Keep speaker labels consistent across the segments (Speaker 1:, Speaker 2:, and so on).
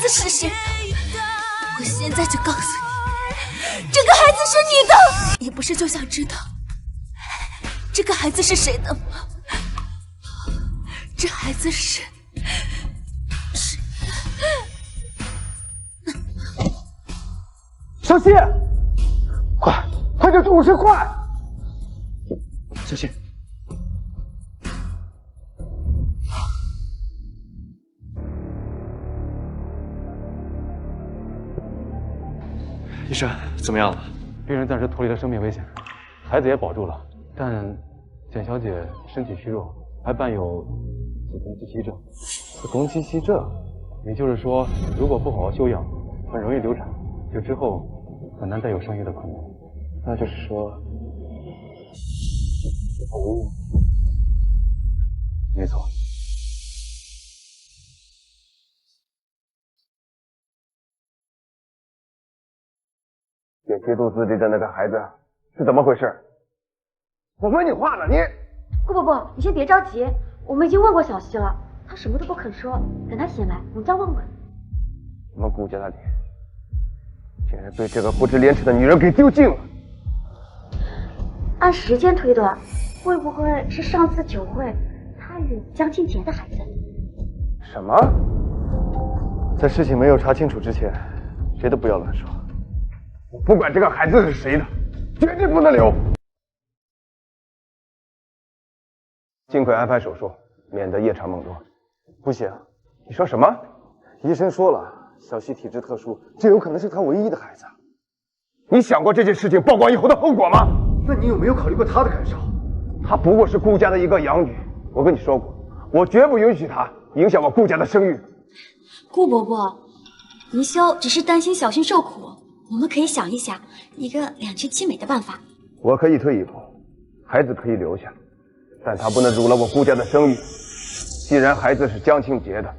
Speaker 1: 子是誰的？我現在就告诉你，这个孩子是你的。你不是就想知道这个孩子是誰的吗？这孩子是。
Speaker 2: 小希，快点住手！快！小希，
Speaker 3: 医生怎么样了？
Speaker 4: 病人暂时脱离了生命危险，孩子也保住了，但简小姐身体虚弱，还伴有子宫肌息症。子宫肌息症，也就是说，如果不好好休养，很容易流产，就之后很难再有生育的可能。那就是说，哦，没错。
Speaker 2: 姐姐肚子里的那个孩子是怎么回事？我问你话呢，你……
Speaker 5: 不，你先别着急，我们已经问过小希了，他什么都不肯说。等他醒来，我们再问问。
Speaker 2: 我们顾家的脸，竟然被这个不知廉耻的女人给丢尽了。
Speaker 5: 按时间推断，会不会是上次酒会他与江清杰的孩子？
Speaker 2: 什么？在事情没有查清楚之前，谁都不要乱说。 我不管这个孩子是谁的，绝对不能留。尽快安排手術，免得夜长夢多。
Speaker 6: 不行，
Speaker 2: 你說什麼？
Speaker 6: 醫生說了，小希體質特殊，這有可能是他唯一的孩子。
Speaker 2: 你想過這件事情曝光以後的後果嗎？
Speaker 6: 那你有沒有考慮過他的感受？
Speaker 2: 他不過是顧家的一個養女，我跟你說過，我絕不允許他影響我顧家的聲譽。
Speaker 1: 顧伯伯，宜修只是擔心小薰受苦。 我們可以想一想一個兩全其美的辦法。
Speaker 2: 我可以退一步，孩子可以留下，但他不能辱了我顧家的聲譽。既然孩子是江清杰的，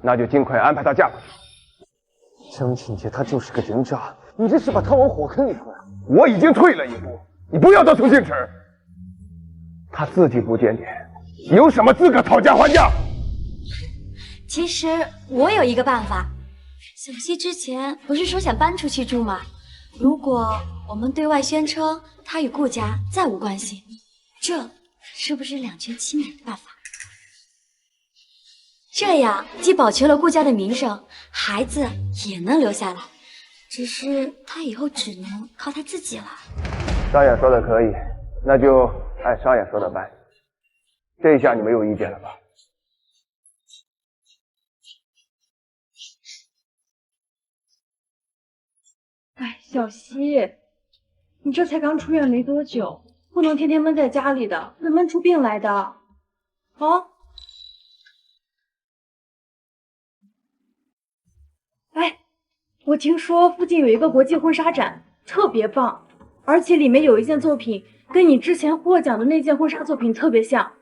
Speaker 2: 那就盡快安排他嫁過去。
Speaker 6: 江清杰他就是個人渣，你這是把他往火坑裡推。
Speaker 2: 我已經退了一步，你不要得寸進尺。他自己不檢點，有什麼資格討價還價？
Speaker 1: 其實我有一個辦法。 小希之前不是說想搬出去住嗎？如果我們對外宣稱他與顧家再無關係，這是不是兩全其美的辦法？這樣既保全了顧家的名聲，孩子也能留下來。只是他以後只能靠他自己了。
Speaker 2: 商演說的可以，那就按商演說的辦。這一下你沒有意見了吧？
Speaker 7: 哎，小希，你這才剛出院沒多久，不能天天悶在家裡的，會悶出病來的。啊！哎，我聽說附近有一個國際婚紗展，特別棒，而且裡面有一件作品跟你之前獲獎的那件婚紗作品特別像，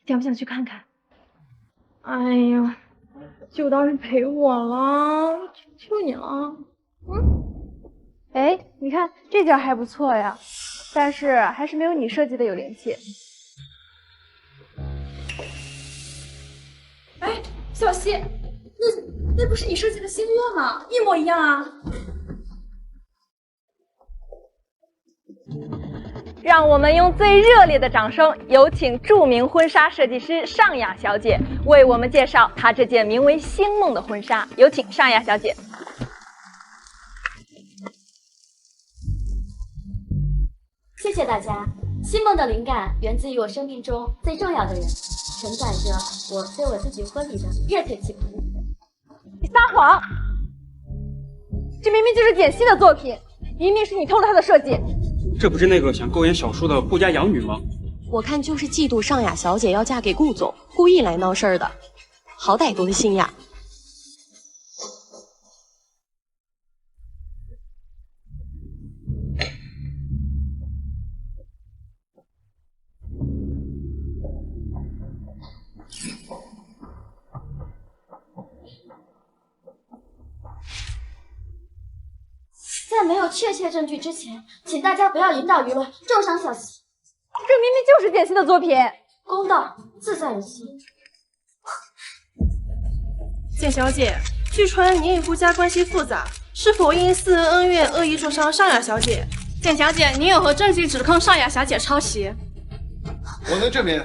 Speaker 7: 想不想去看看？哎呀，就當是陪我了，求求你了，
Speaker 8: 哎，你看這件還不錯呀，但是還是沒有你設計的有靈氣。
Speaker 7: 哎，小希，那不是你設計的新月嗎？一模一樣啊！
Speaker 8: 讓我們用最熱烈的掌聲，有請著名婚紗設計師尚雅小姐為我們介紹她這件名為《星夢》的婚紗。有請尚雅小姐。
Speaker 1: 謝謝大家。星夢的靈感源自於我生命中最重要的人，承載着我對我自己婚禮的熱切期盼。
Speaker 8: 你撒謊！這明明就是簡溪的作品，明明是你偷了他的設計。
Speaker 3: 這不是那個想勾引小叔的顧家養女嗎？
Speaker 9: 我看就是嫉妒尚雅小姐要嫁給顧總，故意來鬧事兒的。好歹多的心呀！
Speaker 1: 在沒有確切證據之前，請大家不要引導輿論，重傷小希。
Speaker 8: 這明明就是簡溪的作品，
Speaker 1: 公道自在人心。
Speaker 7: 簡小姐，
Speaker 10: 據傳你與顧家關係複雜，是否因私人恩怨惡意重傷尚雅小姐？
Speaker 7: 簡小姐，你有何證據指控尚雅小姐抄襲？
Speaker 3: 我能證明。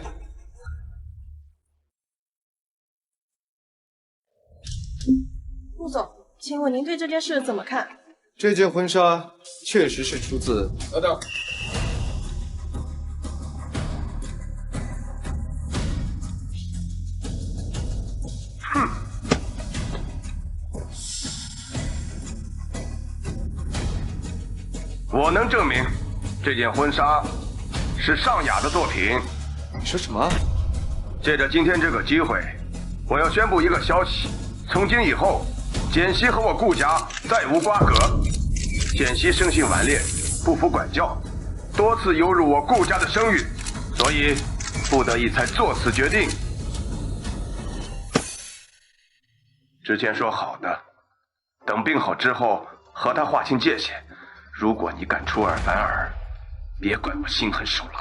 Speaker 10: 顾总，请問您對這件事怎麼看？
Speaker 3: 這件婚紗確實是出自……等等。
Speaker 2: 我能證明，這件婚紗是尚雅的作品。
Speaker 3: 你說什麼？
Speaker 2: 借着今天這個機會，我要宣布一個消息：從今以後，簡溪和我顧家再無瓜葛。簡溪生性頑劣，不服管教，多次有辱我顧家的聲譽，所以不得已才做此決定。之前說好的，等病好之後和他劃清界限。如果你敢出尔反爾，別怪我心狠手辣。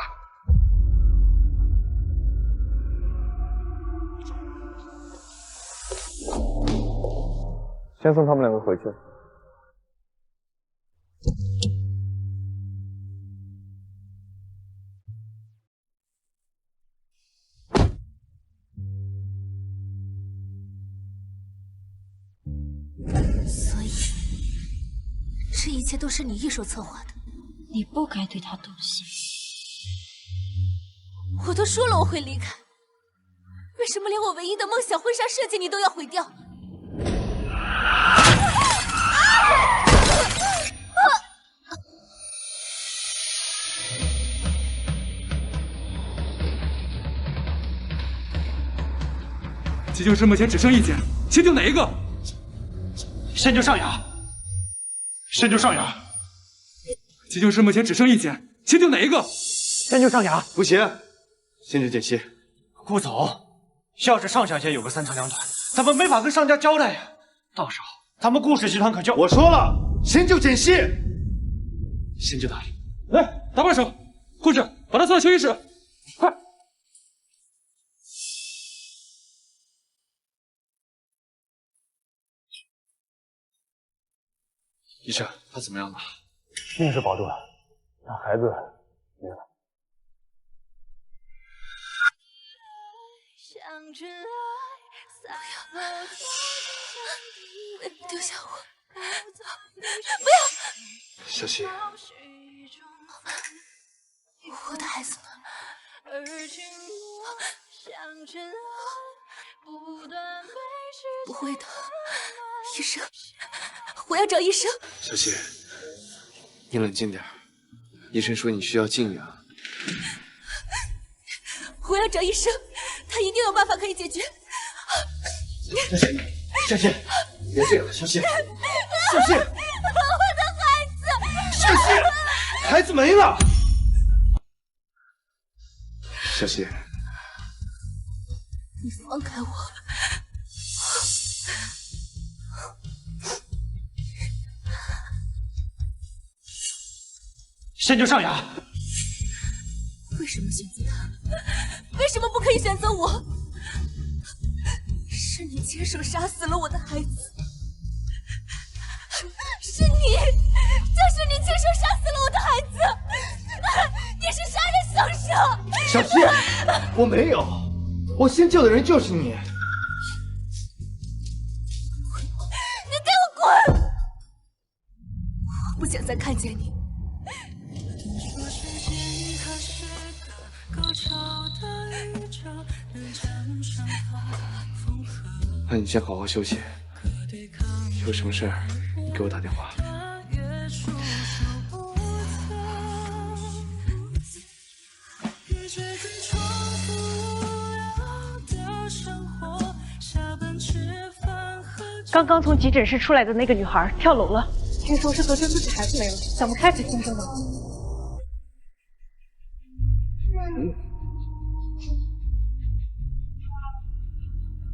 Speaker 6: 先送他们两个回去。
Speaker 11: 所以，这一切都是你一手策划的。
Speaker 1: 你不该对他动心。
Speaker 11: 我都說了我會離開，為什麼連我唯一的夢想婚紗設計你都要毀掉？
Speaker 4: 急救室目前只剩1间，先救哪一个？
Speaker 12: 先救尚雅。先救尚雅。
Speaker 4: 急救室目前只剩1间，先救哪一个？
Speaker 12: 先救尚雅。
Speaker 3: 不行，先救简溪。
Speaker 12: 顾总，要是尚小姐有个3长2短，咱们没法跟尚家交代呀。到时候咱们顾氏集团可就……
Speaker 3: 我说了，先救简溪。先救哪里？
Speaker 4: 来，搭把手，护士，把他送到休息室，快！
Speaker 3: 医生，他怎么样了？
Speaker 4: 命是保住了，但孩子没了。
Speaker 11: 不要丢下我！不要！
Speaker 3: 小溪，
Speaker 11: 我的孩子呢？不会的，医生，我要找医生。
Speaker 3: 小溪，你冷静点。医生说你需要静养。
Speaker 11: 我要找医生，他一定有办法可以解决。
Speaker 3: 小溪，别这样，小溪，小溪，
Speaker 11: 我的孩子，
Speaker 3: 小溪，孩子没了。小溪，
Speaker 11: 你放開我！
Speaker 12: 先救尚雅。
Speaker 11: 為什麼選擇他？為什麼不可以選擇我？是你親手殺死了我的孩子，是你，就是你親手殺死了我的孩子，你是殺人兇手！
Speaker 3: 小溪，我沒有，我先救的人就是你。
Speaker 11: 你給我滾！我不想再看見你。
Speaker 3: 那你先好好休息，有什麼事你給我打電話。
Speaker 7: 剛剛從急診室出來的那個女孩跳樓了，聽說是得知自己孩子沒了，想不開才輕生的。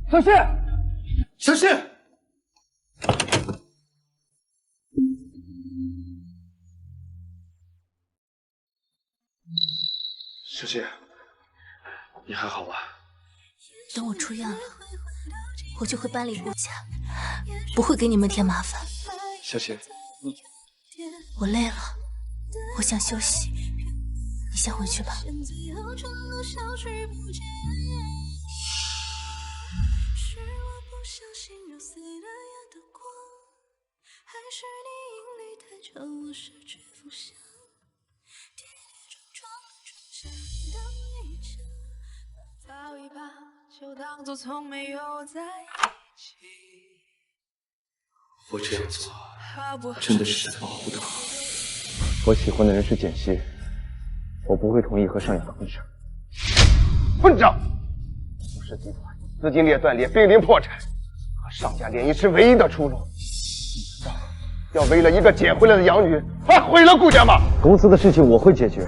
Speaker 3: 小溪，小溪，小溪，你還好吧？
Speaker 11: 等我出院了，我就會搬離顧家，不会给你們添麻煩。
Speaker 3: 小姐，
Speaker 11: 我累了，我想休息，你先回去吧。
Speaker 3: 我这樣做真的是在保護她。
Speaker 6: 我喜歡的人是簡溪，我不會同意和尚雅的婚事。混賬！顧氏集團資金鏈斷裂，瀕臨破產，和尚家聯姻是唯一的出路。你知道要為了一個撿回來的養女，還毀了顧家嗎？公司的事情我會解決，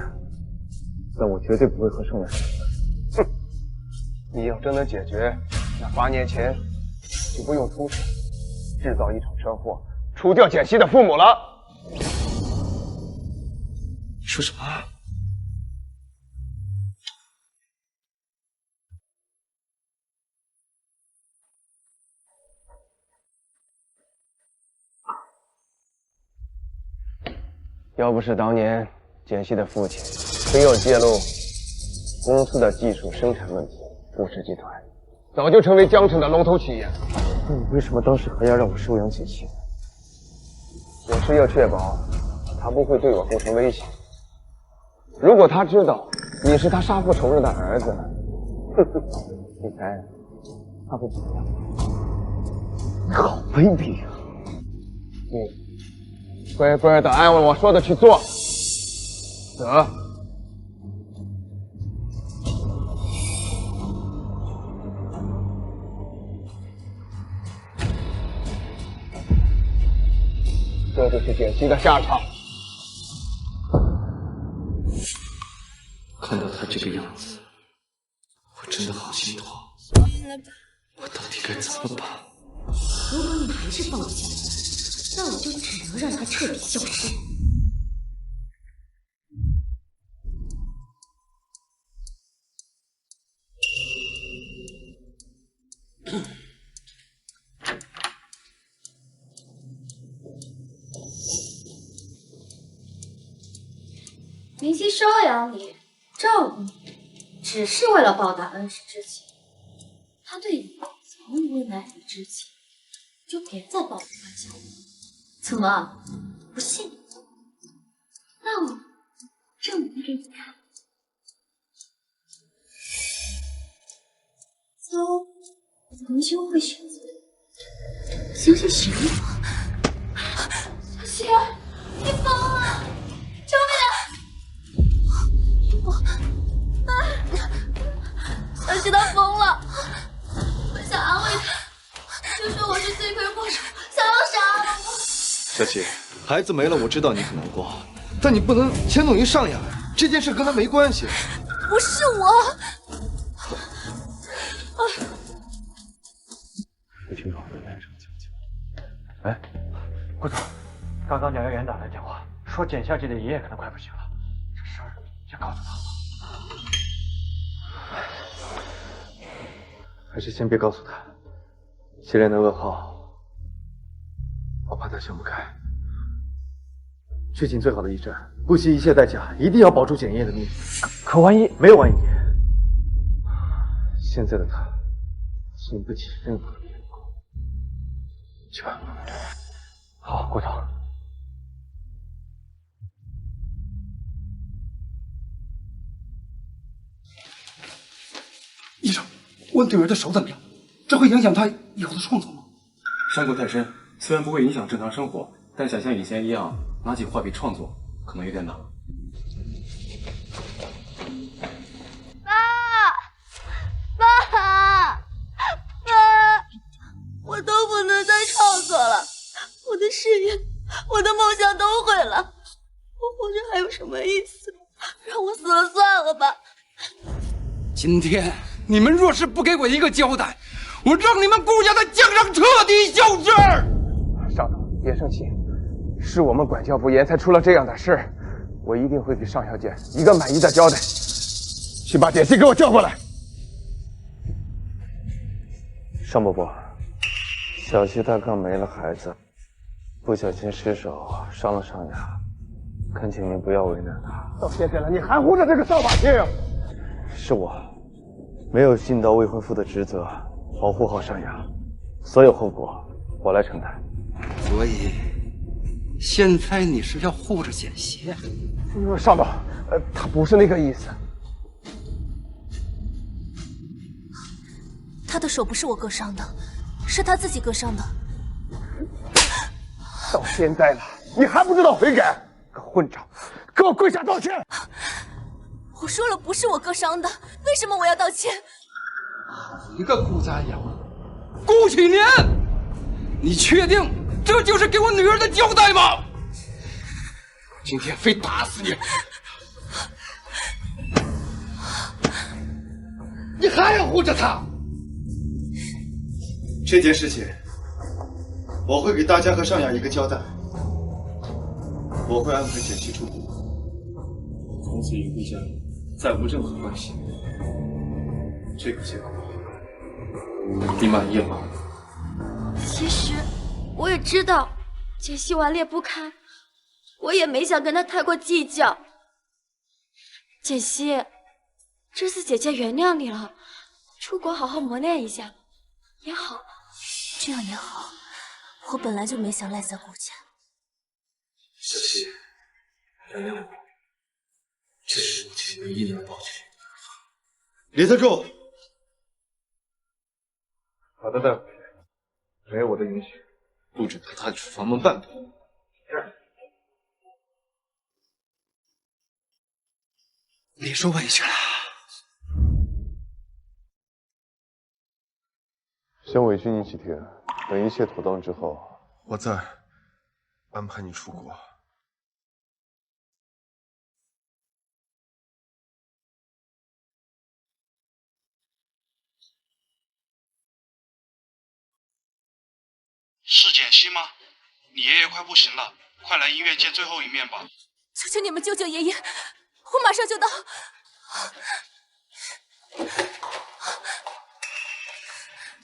Speaker 6: 但我絕對不會和尚雅結婚。哼！你要真能解決，那8年前就不用出手，制造一場車禍，除掉簡溪的父母了。
Speaker 3: 你說什麼？
Speaker 6: 要不是当年简溪的父親没有揭露公司的技術生產問題，顧氏集團早就成為江城的龍頭企業。那你為什麼當時還要讓我收養簡溪？我是要確保他不會對我構成威脅。如果他知道你是他殺父仇人的兒子，你猜他會怎麼樣？你好卑鄙啊！你乖乖的按我說的去做。得。这就是简溪的下場。
Speaker 3: 看到他這個樣子，我真的好心痛。我到底該怎麼辦？
Speaker 5: 如果你還是抱不緊，那我就只能讓他徹底消失。
Speaker 1: 明熙收養你、照顧你，只是為了報答恩師之情。他對你從無奶奶之情，就別再抱我玩笑了。怎麼，不信？那我證明給你看。猜明兄會選擇相信誰？小希，你瘋了！救命！小希他瘋了，我想安慰他，就說我是罪魁禍首，想要殺了我。
Speaker 3: 小希，孩子沒了，我知道你很難過，但你不能牽動於尚雅，這件事跟他沒關係。
Speaker 11: 不是我。
Speaker 4: 不清楚，哎，顧總，剛剛療養員打來電話，說簡小姐的爺爺可能快不行了，這事兒先告訴他。還是先別告訴他，接連的噩耗，我怕他想不開。去盡最好的醫治，不惜一切代價，一定要保住簡爺爺的命。可萬一沒有萬一，現在的他經不起任何的變故。去吧。好，顧總。
Speaker 13: 醫生，我女兒的手怎麼樣？這會影響她以後的創作嗎？
Speaker 14: 傷口太深，雖然不會影響正常生活，但想像以前一樣拿起畫筆創作，可能有點難。
Speaker 11: 爸，我都不能再創作了，我的事業，我的夢想都毀了，我活着還有什麼意思？讓我死了算了吧。
Speaker 13: 今天你們若是不給我一個交代，我讓你們顧家在江上徹底消失。
Speaker 6: 少總，別生氣，是我們管教不嚴才出了這樣的事，我一定會給尚小姐一個滿意的交代。去把簡溪給我叫過來。尚伯伯，小溪他刚沒了孩子，不小心失手傷了尚雅，懇請您不要為難他。
Speaker 2: 到现在了，你還護着這個掃把星？
Speaker 6: 是我沒有盡到未婚夫的職責，保護好尚雅，所有後果我來承擔。
Speaker 13: 所以，現在你是要護着簡溪？
Speaker 2: 上導，他不是那個意思。
Speaker 11: 他的手不是我割傷的，是他自己割傷的。
Speaker 2: 到現在了，你還不知道悔改？個混賬，給我跪下道歉！
Speaker 11: 我說了不是我割傷的，為什麼我要道歉？
Speaker 13: 一個顧家養，顧啟年，你確定這就是給我女兒的交代嗎？我今天非打死你！你還要護着她？
Speaker 15: 這件事情，我會給大家和尚雅一個交代。我會安排簡溪出國，從此與顧家再無任何關係。這個結果，你滿意嗎？
Speaker 1: 其實我也知道簡溪頑劣不堪，我也沒想跟他太過計較。簡溪，這次姐姐原諒你了，出國好好磨練一下也好。
Speaker 11: 這樣也好，我本來就沒想賴在顧家。
Speaker 3: 小溪，原諒我，這是母親唯一能報答你的。
Speaker 15: 李特助，
Speaker 6: 把他帶回去，没有我的允許，
Speaker 3: 不准他踏出房門半步。
Speaker 13: 你受委屈了。
Speaker 6: 先委屈你幾天，等一切妥當之後，
Speaker 15: 我再安排你出國。
Speaker 16: 是简溪吗？你爷爺快不行了，快來醫院見最後一面吧！
Speaker 11: 求求你們救救爺爺，我馬上就到。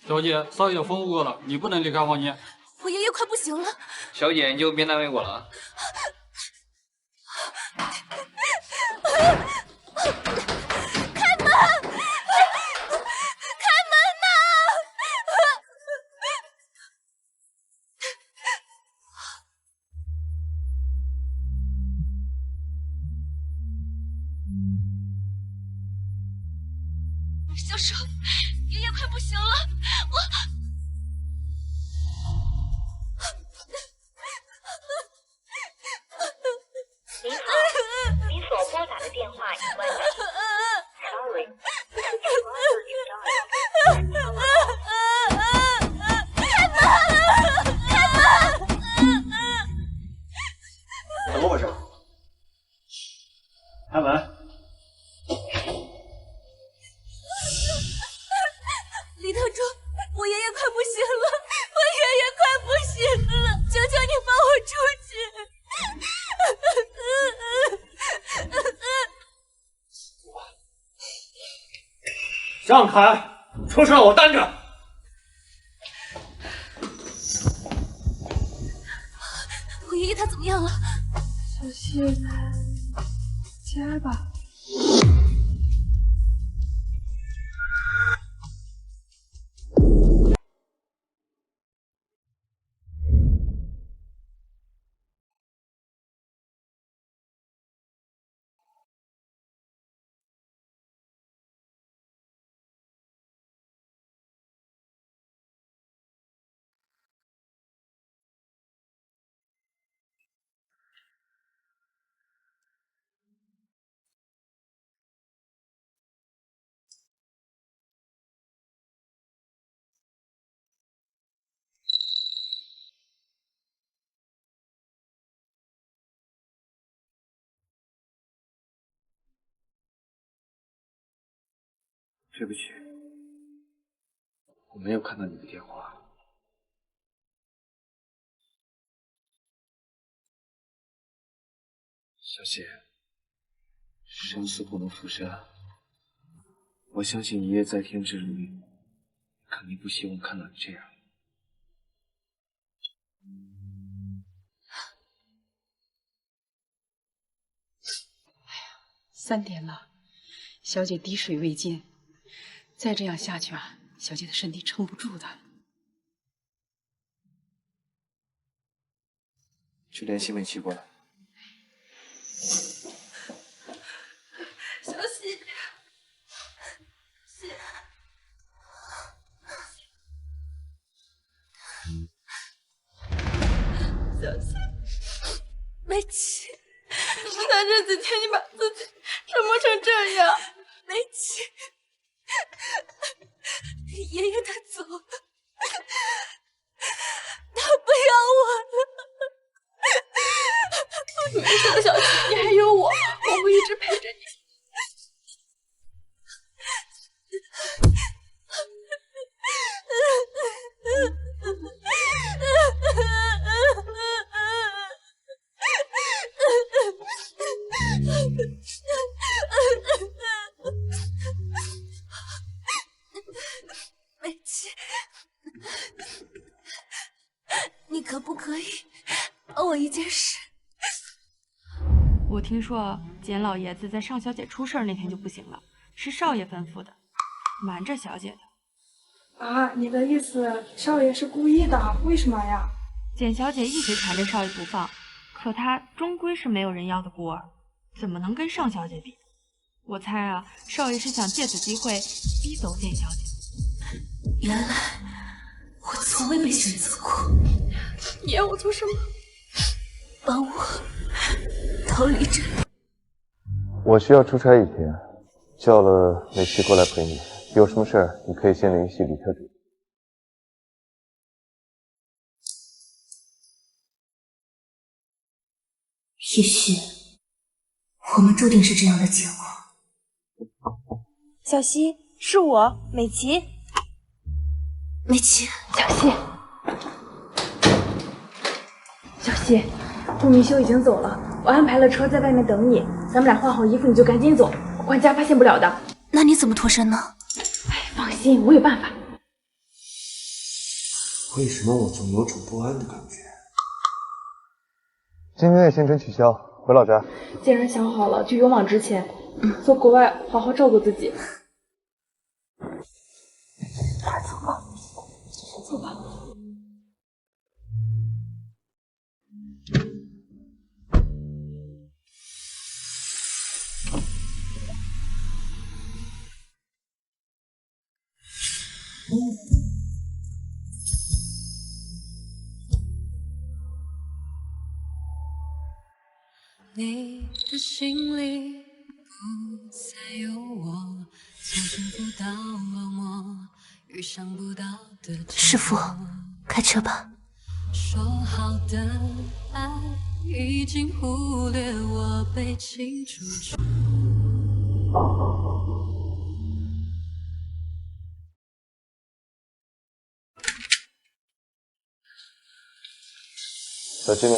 Speaker 17: 小姐，少爺吩咐過了，你不能離開房間。
Speaker 11: 我爺爺快不行了。
Speaker 18: 小姐，你就別難為我了。
Speaker 11: 開門！開門吶！小手，爷爺快不行了，
Speaker 19: 您所撥打的電話已關機。Sorry，
Speaker 15: 怎麼回事？開門！
Speaker 11: 李特助，我爺爺快不行了，我爺爺快不行了，求求你放我出去！
Speaker 12: 让開，出事我擔着。
Speaker 11: 我爺爺他怎麼樣了？
Speaker 7: 小溪，家吧。
Speaker 3: 对不起，我沒有看到你的電話。小溪，生死不能覆身，我相信爺爺在天之靈，肯定不希望看到你這樣。
Speaker 20: 3天了，小姐滴水未进，再这样下去啊，小姐的身体撑不住的。
Speaker 14: 去联系美琪过来。
Speaker 11: 小希，小希，美琪，是他这几天你把自己折磨成这样，美琪，爷爷他走了，他不要我了。没事的，小希，你还有我，我会一直陪着你。美琪，你可不可以帮我一件事？
Speaker 7: 我听说简老爷子在尚小姐出事那天就不行了，是少爷吩咐的，瞒着小姐的。啊，你的意思少爷是故意的？为什么呀？简小姐一直缠着少爷不放，可她終歸是沒有人要的孤兒，怎麼能跟尚小姐比？我猜啊，少爺是想借此機會逼走簡小姐。
Speaker 11: 原來我從未被選擇過，你要我做什麼？幫我逃離這裡。
Speaker 6: 我需要出差1天，叫了美琪過來陪你。有什麼事兒，你可以先聯繫李特助。
Speaker 11: 也許我們注定是這樣的結果。
Speaker 5: 小希，是我，美琪。
Speaker 11: 美琪，
Speaker 7: 小希，小希，顾明修已經走了，我安排了車在外面等你，咱們倆換好衣服你就趕緊走，管家發現不了的。
Speaker 11: 那你怎麼脫身呢？
Speaker 7: 哎，放心，我有辦法。
Speaker 3: 為什麼我總有種不安的感覺？
Speaker 6: 今天的行程取消，回老家。
Speaker 7: 既然想好了，就勇往直前。在國外好好照顧自己。
Speaker 11: 快走吧，
Speaker 7: 走吧。
Speaker 11: 你的心裡不再有我，從幸福到落寞，預想不到的。師傅，開車吧。說好的愛已經忽略我被清除。
Speaker 6: 小七呢？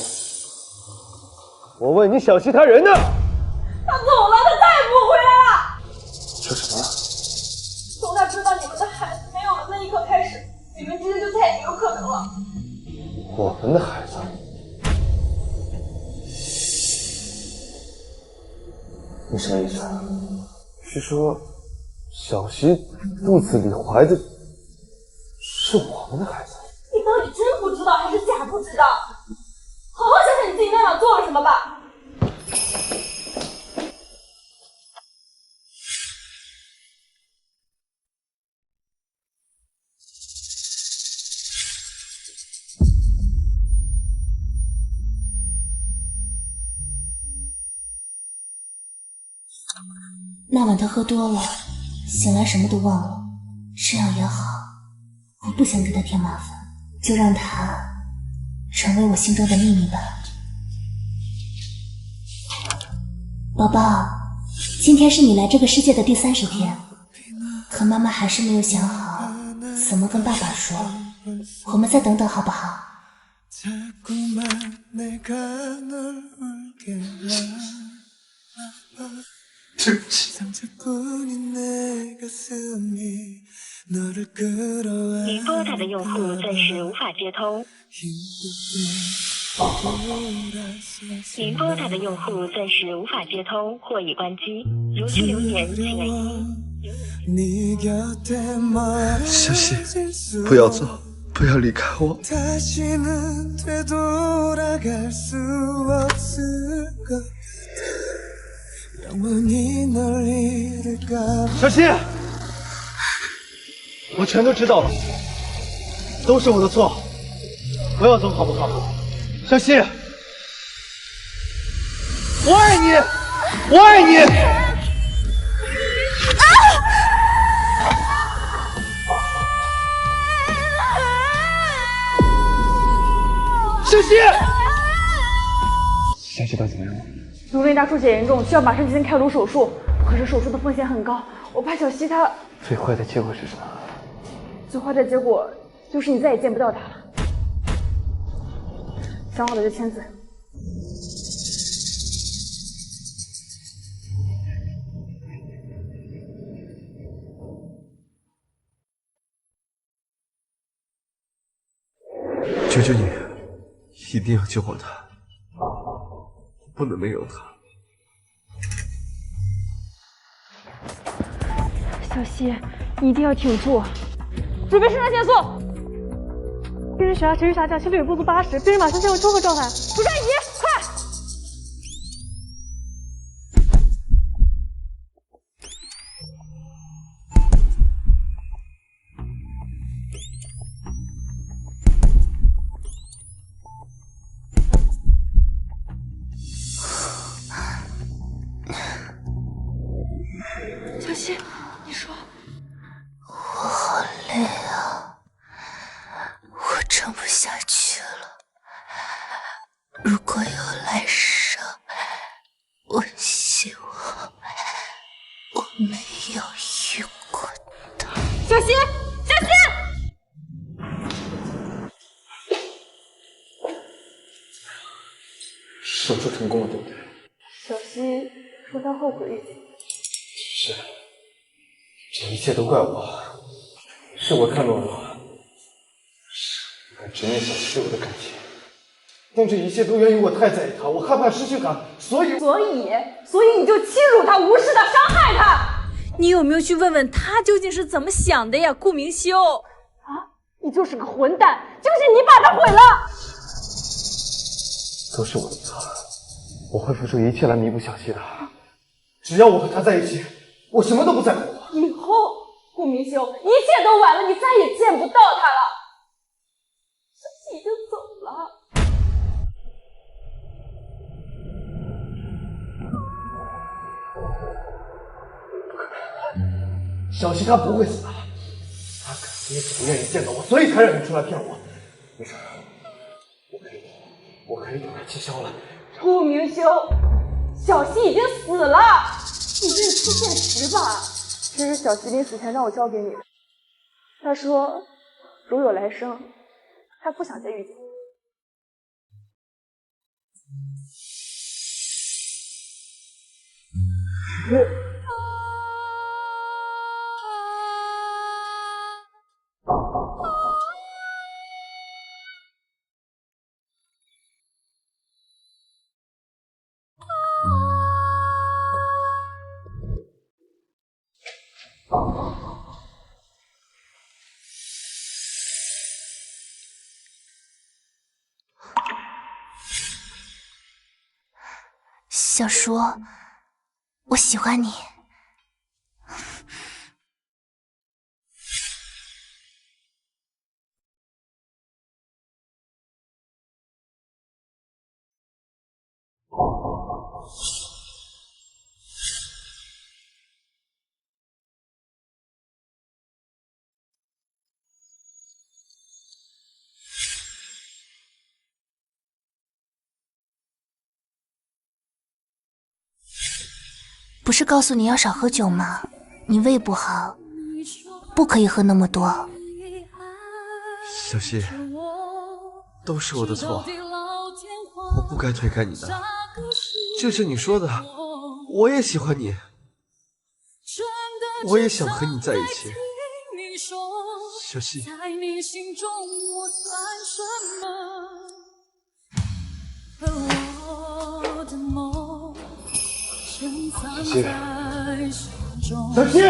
Speaker 6: 我問你，小希他人呢？
Speaker 11: 他走了，他再也不回來了。
Speaker 6: 說什麼？
Speaker 11: 從他知道你們的孩子沒有了那一刻開始，你們之間就再也沒有可能了。
Speaker 6: 我們的孩子？你什麼意思？是說小希肚子裡懷的是我們的孩子？
Speaker 11: 你到底真不知道還是假不知道？好好想想你自己那晚做了什麼吧。那晚他喝多了，醒來什麼都忘了，這樣也好，我不想給他添麻煩，就讓他成為我心中的秘密吧。寶寶，今天是你來這個世界的第30天，可媽媽還是沒有想好怎麼跟爸爸說，我們再等等好不好？
Speaker 3: 對不起。
Speaker 19: 您撥打的用戶暫時無法接通。您拨打的用户暂时无法接通或已關機，如需留言請按1。
Speaker 3: 小希，不要走，不要離開我。
Speaker 12: 小希，我全都知道了，都是我的錯，不要走好不好？小希，我愛你，我愛你。小希，
Speaker 4: 小希他怎么样了？
Speaker 7: 颅内大出血嚴重，需要馬上進行開顱手術。可是手術的風險很高，我怕小希他……
Speaker 4: 最壞的結果是什麼？
Speaker 7: 最壞的結果就是你再也見不到他了。想好了就簽字。
Speaker 3: 求求你，一定要救活他，不能没有他。
Speaker 7: 小希，你一定要挺住，准備腎上腺素。病人血压持續下降，心率已不足80，病人馬上進入中和狀態。主站椅，快！小希，你说。
Speaker 11: 我好累啊，我撑不下去了。如果有来生，我希望我没有遇过他。
Speaker 7: 小希，小希！
Speaker 3: 手術成功了，對不對？
Speaker 7: 小希說他後悔已經。
Speaker 3: 是，這一切都怪我，是我太懦弱，是不敢直面小希對我的感情。但這一切都源於我太在意他，我害怕失去他，所以
Speaker 7: 你就欺辱他，無視他，傷害他。你有沒有去問問他究竟是怎麼想的呀，顧明修？啊，你就是個混蛋，就是你把他毀了。
Speaker 3: 都是我的錯，我會付出一切來彌補小希的。只要我和他在一起，我什麼都不在乎。
Speaker 7: 以後，顧明修，一切都晚了，你再也見不到他了。小希已經走了。
Speaker 12: 小希他不會死的，他肯定是不願意見到我，所以才讓你出來騙我。沒事，我可以等他氣消了。
Speaker 7: 顧明修，小希已經死了，你認清現實吧。這是小希臨死前讓我交給你的，他說如有來生，他不想再遇見你。
Speaker 11: 小叔，我喜歡你。不是告訴你要少喝酒嗎？你胃不好，不可以喝那麼多。
Speaker 3: 小希，都是我的錯，我不該推開你的。就像你說的，我也喜歡你，我也想和你在一起。小希，小希，小希。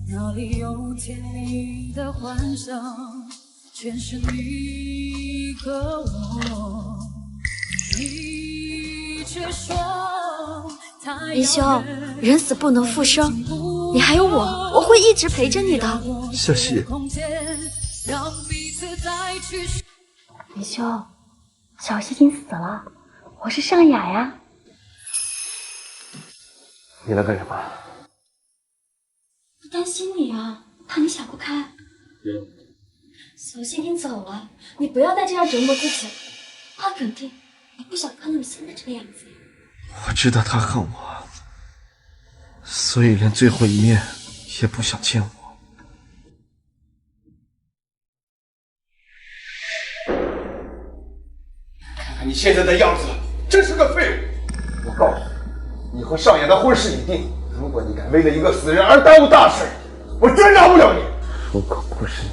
Speaker 11: 哪里有甜蜜的幻想，全是你和我，你却说
Speaker 1: 林兄，人死不能复生，你还有我，我会一直陪着你的。
Speaker 3: 小希，
Speaker 1: 林兄，小希已经死了，我是尚雅呀。
Speaker 3: 你来干什么？
Speaker 1: 担心你啊，怕你想不开。小希已经走了，你不要再这样折磨自己了。他肯定也不想看到你现在这个样子。
Speaker 3: 我知道他恨我，所以连最后一面也不想见我。
Speaker 6: 看看你现在的样子，真是个废物！我告诉你，你和尚雅的婚事已定。如果你敢为了一个死人而耽误大事，我真饶不了你。
Speaker 3: 如果不是你，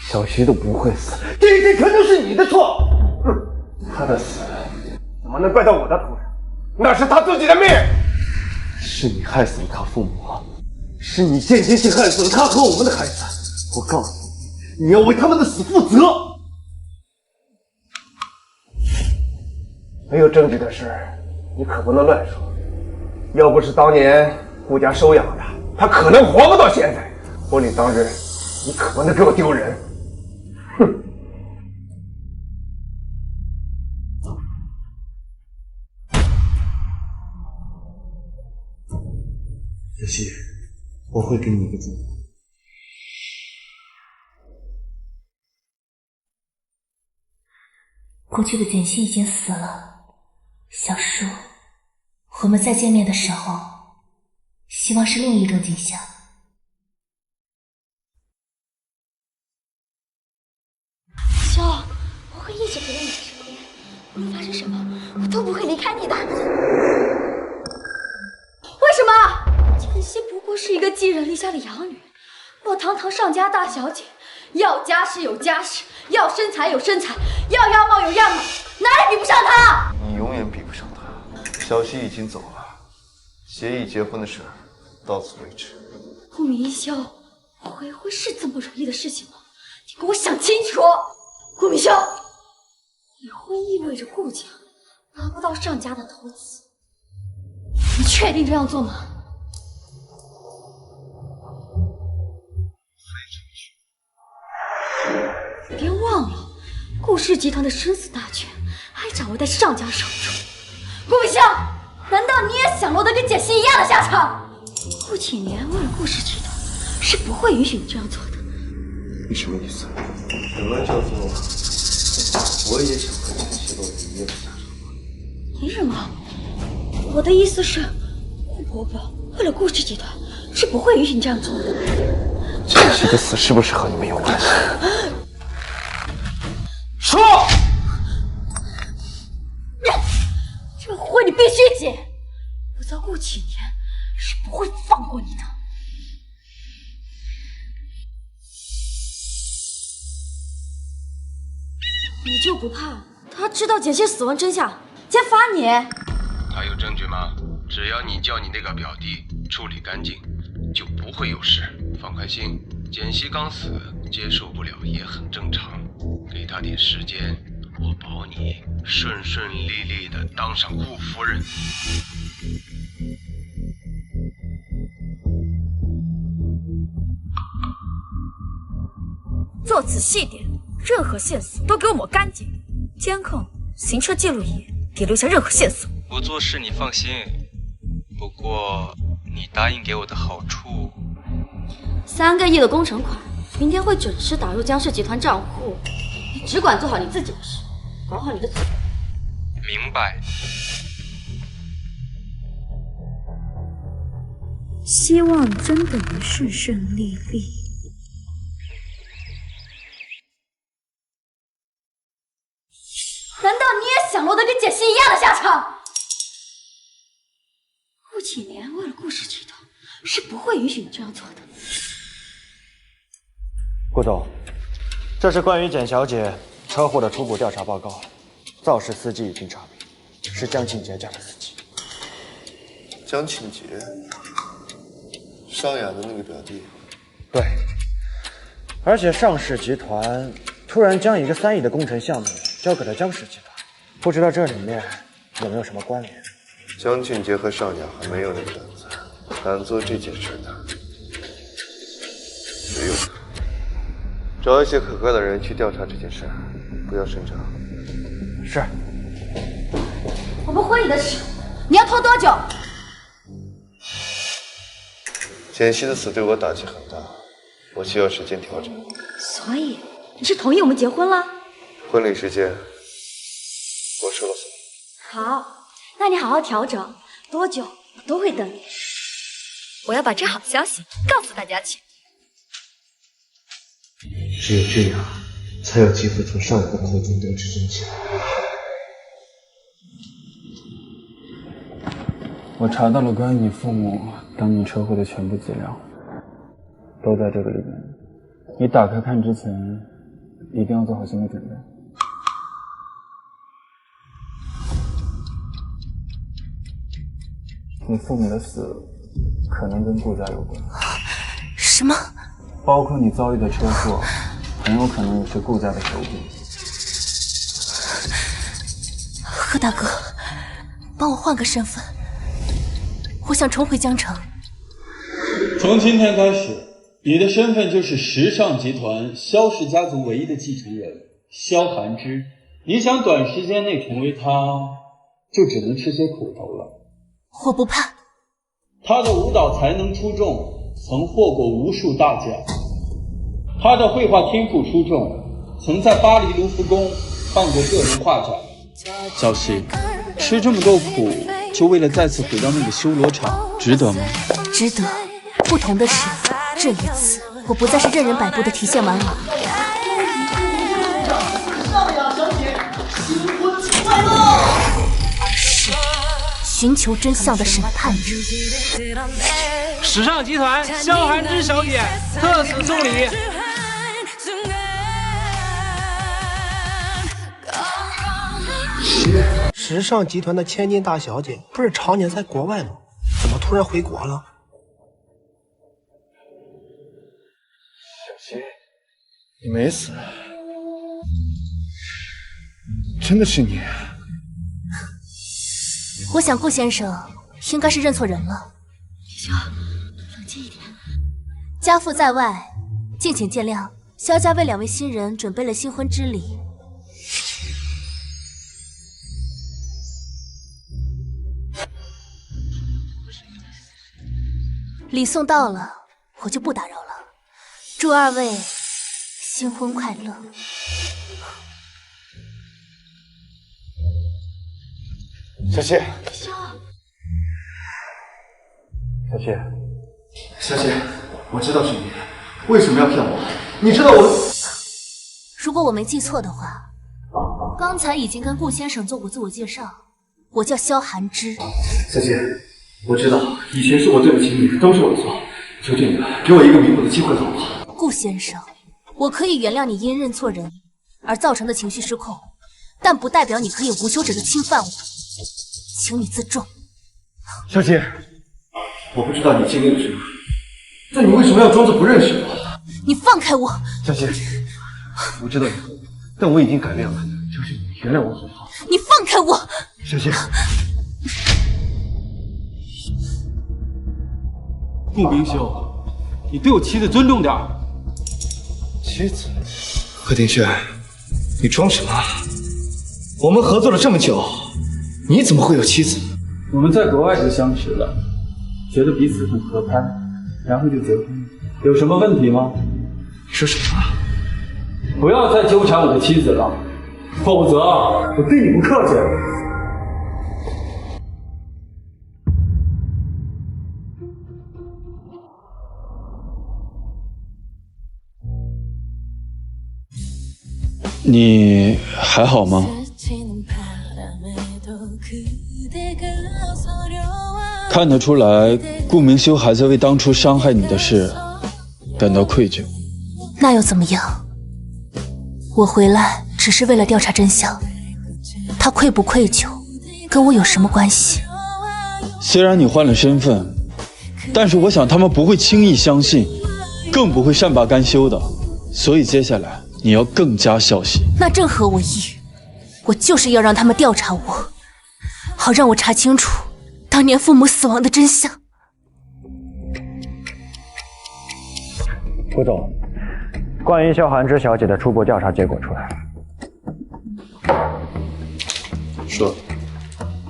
Speaker 3: 小希都不会死，这一切全都是你的错。他的死
Speaker 6: 怎么能怪到我的头上？那是他自己的命。
Speaker 3: 是你害死了他父母，是你间接性害死了他和我们的孩子。我告诉你，你要为他们的死负责。
Speaker 6: 没有证据的事，你可不能乱说。要不是当年顾家收养他，他可能活不到现在。婚礼当日，你可不能给我丢人。哼！
Speaker 3: 小希，我会给你一个机会。
Speaker 11: 过去的简溪已经死了，小叔，我们再见面的时候，希望是另一种景象。
Speaker 1: 修，我会一直陪在你的身边，无论发生什么，我都不会离開你的。為什麼？簡溪不過是一個寄人籬下的養女，我堂堂上家大小姐，要家世有家世，要身材有身材，要樣貌有樣貌，哪裡比不上她？
Speaker 15: 你永遠比不上她。小希已經走了，協議結婚的事到此為止。
Speaker 1: 顧明一修，回婚是這麼容易的事情嗎？你給我想清楚！顧明修，離婚意味着顧家拿不到上家的投資，你確定這樣做嗎？別忘了，顧氏集團的生死大權還掌握在上家手中。顧明修，難道你也想落得跟簡溪一樣的下場？顧啟年為了顧氏集團是不會允許你這樣做的。
Speaker 15: 你什麼意思？什麼叫做我也想和簡溪落得一樣的下場？
Speaker 1: 憑什麼？我的意思是，顧婆婆為了顧氏集團是不會允許你這樣做的。
Speaker 3: 簡溪的死是不是和你們有關係？說！這婚你必須結，否則顧啟年是不會放過你的。你就不怕他知道簡溪死亡真相，先罰你？
Speaker 2: 他有證據嗎？只要你叫你那個表弟處理乾淨，就不會有事。放寬心，簡溪剛死，接受不了也很正常。給他點時間，我保你順順利利的當上顧夫人。
Speaker 21: 做仔細點，任何線索都給我抹乾淨。監控、行車記錄儀，別留下任何線索。
Speaker 22: 我做事你放心，不過你答應給我的好處
Speaker 1: ，3個億的工程款，明天會準時打入江氏集團賬戶。你只管做好你自己的事，管好你的嘴。
Speaker 22: 明白。
Speaker 11: 希望真的能順順利利。
Speaker 1: 難道你也想落得跟簡溪一樣的下場？顧啟年為了顧氏集團是不會允許你這樣做的。
Speaker 12: 顧總，這是關於簡小姐車禍的初步調查報告，肇事司機已經查明，是江慶杰家的司機。
Speaker 15: 江庆杰，尚雅的那个表弟。
Speaker 12: 对，而且尚氏集团突然将一个3亿的工程项目交给了江氏集团，不知道这里面有没有什么关联？
Speaker 15: 江俊杰和尚雅还没有那个胆子，敢做这件事的只有他。找一些可靠的人去調查這件事，不要聲張。
Speaker 12: 是。
Speaker 21: 我不回你的事，你要拖多久？
Speaker 15: 简溪的死對我打擊很大，我需要時間調整。
Speaker 1: 所以你是同意我們結婚了？
Speaker 15: 婚禮時間我說了算。
Speaker 1: 好，那你好好調整，多久我都會等你。我要把這好消息告訴大家去。
Speaker 3: 只有這樣，才有機會從尚雅的口中得知真相。
Speaker 14: 我查到了關於你父母當年車禍的全部資料，都在這個裡面。你打開看之前，一定要做好心理準備。你父母的死可能跟顧家有關。
Speaker 11: 什麼？
Speaker 14: 包括你遭遇的車禍，很有可能也是顧家的手筆。
Speaker 11: 賀大哥，幫我換個身份。我想重回江城。
Speaker 8: 從今天開始，你的身份就是時尚集團蕭氏家族唯一的繼承人蕭寒枝。你想短時間內成為他，就只能吃些苦頭了。
Speaker 11: 我不怕。
Speaker 8: 他的舞蹈才能出眾，曾獲過無數大獎。他的繪畫天賦出眾，曾在巴黎盧浮宮辦過個人畫展。小希，吃這麼多苦，就為了再次回到那個修羅場，值得嗎？
Speaker 11: 值得。不同的是，這一次我不再是任人擺布的提線玩偶。
Speaker 9: 尚雅小姐，新婚快樂！
Speaker 11: 而是尋求真相的審判者。
Speaker 17: 時尚集團蕭寒枝小姐特此送禮。
Speaker 23: 時尚集團的千金大小姐不是常年在國外嗎？怎麼突然回國了？
Speaker 3: 小希，你沒死，真的是你。
Speaker 11: 我想顧先生應該是認錯人了。
Speaker 1: 小，冷靜一點。
Speaker 11: 家父在外，敬請見諒。蕭家為兩位新人準備了新婚之禮。禮送到了，我就不打擾了。祝二位新婚快樂。
Speaker 3: 小希，小希，小希，我知道是你，為什麼要騙我？你知道我……
Speaker 11: 如果我沒記錯的話，剛才已經跟顧先生做過自我介紹，我叫蕭寒枝。
Speaker 3: 小希，我知道以前是我對不起你，都是我的錯，求求你了，給我一個彌補的機會好不好？
Speaker 11: 顧先生，我可以原諒你因認錯人而造成的情緒失控，但不代表你可以無休止的侵犯我，請你自重。
Speaker 3: 小希，我不知道你經歷了什麼，但你為什麼要裝作不認識我？
Speaker 11: 你放開我！
Speaker 3: 小希，我知道你，但我已經改變了，求求你原諒我好不好？
Speaker 11: 你放開我！
Speaker 3: 小希，
Speaker 8: 顧明修，你對我妻子尊重點。
Speaker 3: 妻子？賀庭軒，你裝什麼？我們合作了這麼久，你怎麼會有妻子？
Speaker 8: 我們在國外就相識了，覺得彼此很合拍，然後就結婚了。有什麼問題嗎？
Speaker 3: 說什麼？
Speaker 8: 不要再糾纏我的妻子了，否則我對你不客氣。你還好嗎？看得出來，顧明修還在為當初傷害你的事感到愧疚。
Speaker 11: 那又怎麼樣？我回來只是為了調查真相，他愧不愧疚，跟我有什麼關係？
Speaker 14: 虽然你換了身份，但是我想他們不會輕易相信，更不會善罷甘休的。所以接下來你要更加小心。
Speaker 11: 那正合我意，我就是要讓他們調查我，好讓我查清楚當年父母死亡的真相。
Speaker 12: 顧總，關於蕭寒芝小姐的初步調查結果出來了。
Speaker 15: 說，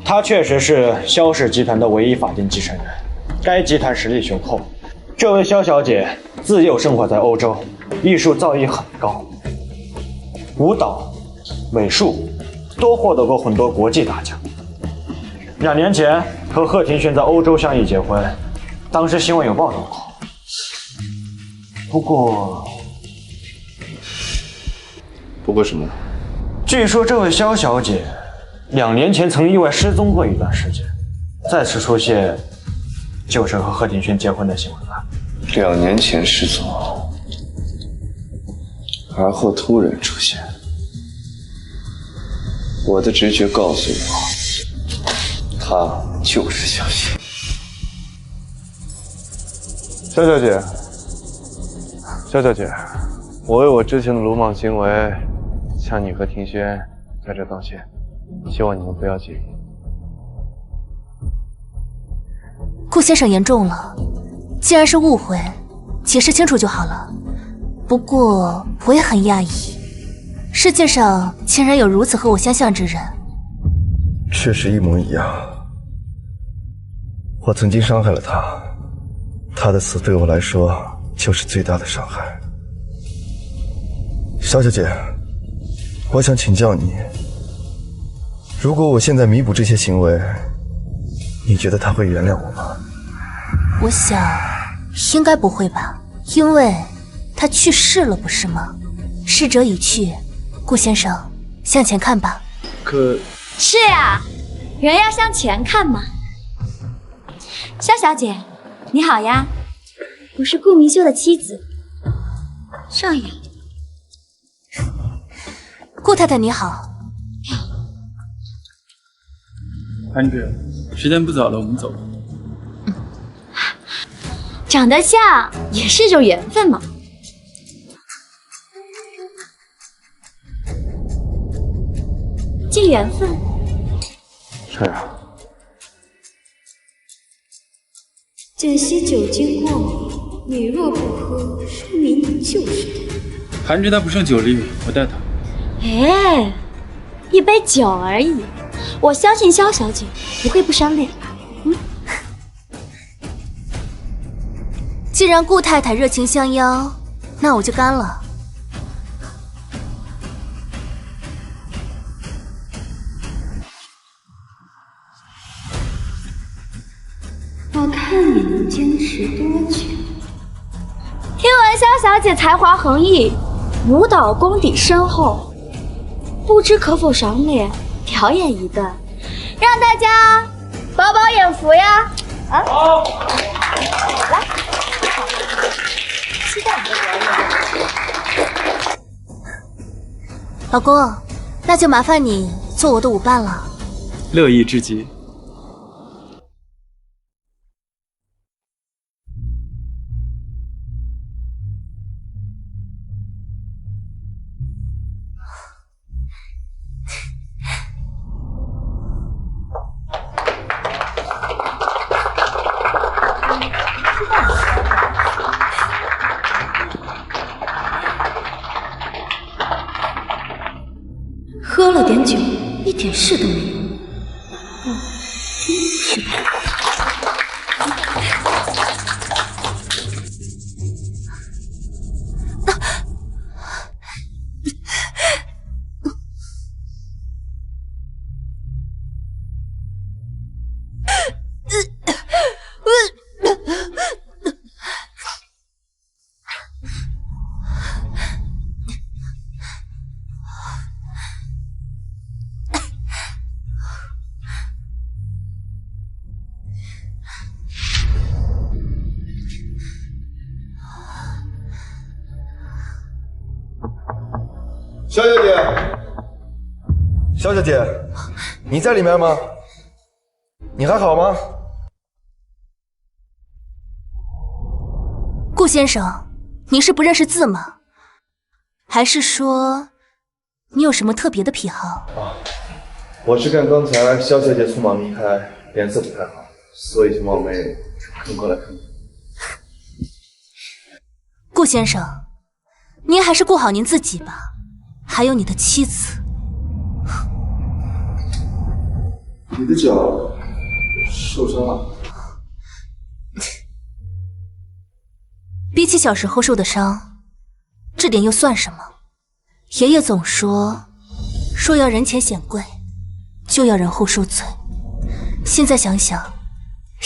Speaker 12: 她確實是蕭氏集團的唯一法定繼承人，該集團實力雄厚。這位蕭小姐自幼生活在歐洲，藝術造詣很高，舞蹈、美術都獲得過很多國際大獎。2年前和賀庭軒在歐洲相遇結婚，當時新聞有報道過。不過什麼？據說這位蕭小姐2年前曾意外失蹤過一段時間，再次出現就是和賀庭軒結婚的新聞吧。
Speaker 15: 2年前失蹤，而後突然出現。我的直覺告訴我，她就是小希。
Speaker 4: 蕭小姐，蕭小姐，我為我之前的魯莽行為向你和庭軒在這道歉，希望你們不要介意。
Speaker 11: 顧先生言重了，既然是誤會，解釋清楚就好了。不過我也很訝異，世界上竟然有如此和我相像之人。
Speaker 23: 確實一模一樣。我曾經傷害了他，他的死對我來說就是最大的傷害。蕭小姐，我想請教你，如果我現在彌補這些行為，你覺得他會原諒我嗎？
Speaker 11: 我想應該不會吧，因為他去世了，不是嗎？逝者已去，顧先生，向前看吧。
Speaker 1: 是呀，人要向前看嘛。蕭小姐，你好呀，我是顧明修的妻子，少爺。
Speaker 11: 顧太太你好。
Speaker 14: 寒芝，時間不早了，我們走吧。
Speaker 1: 長得像也是種緣分嘛。這緣分。
Speaker 4: 是啊。
Speaker 1: 枕昔酒經過我，你若不喝，說明你就是他。
Speaker 14: 寒芝她不勝酒力，我帶她。
Speaker 1: 哎，一杯酒而已，我相信蕭小姐不會不賞臉。
Speaker 11: 既然顧太太熱情相邀，那我就乾了。
Speaker 1: 我看你能堅持多久？聽聞蕭小姐才華橫溢，舞蹈功底深厚，不知可否賞臉表演一段，讓大家飽飽眼福呀！啊，好，來。期待你的表演。
Speaker 11: 老公，那就麻煩你做我的舞伴了。
Speaker 14: 樂意至極。
Speaker 1: 喝了點酒，一點事都沒有。是吧？
Speaker 23: 萧小姐，萧小姐，你在裡面嗎？你還好嗎？
Speaker 11: 顧先生，您是不認識字嗎？還是說你有什麼特別的癖好？
Speaker 23: 我是看剛才蕭小姐匆忙離開，臉色不太好，所以就冒昧跟過來看看。
Speaker 11: 顧先生，您還是顧好您自己吧，還有你的妻子。
Speaker 23: 你的腳受傷了？
Speaker 11: 比起小時候受的傷，這點又算什麼？爺爺總說要人前顯貴，就要人後受罪。現在想想，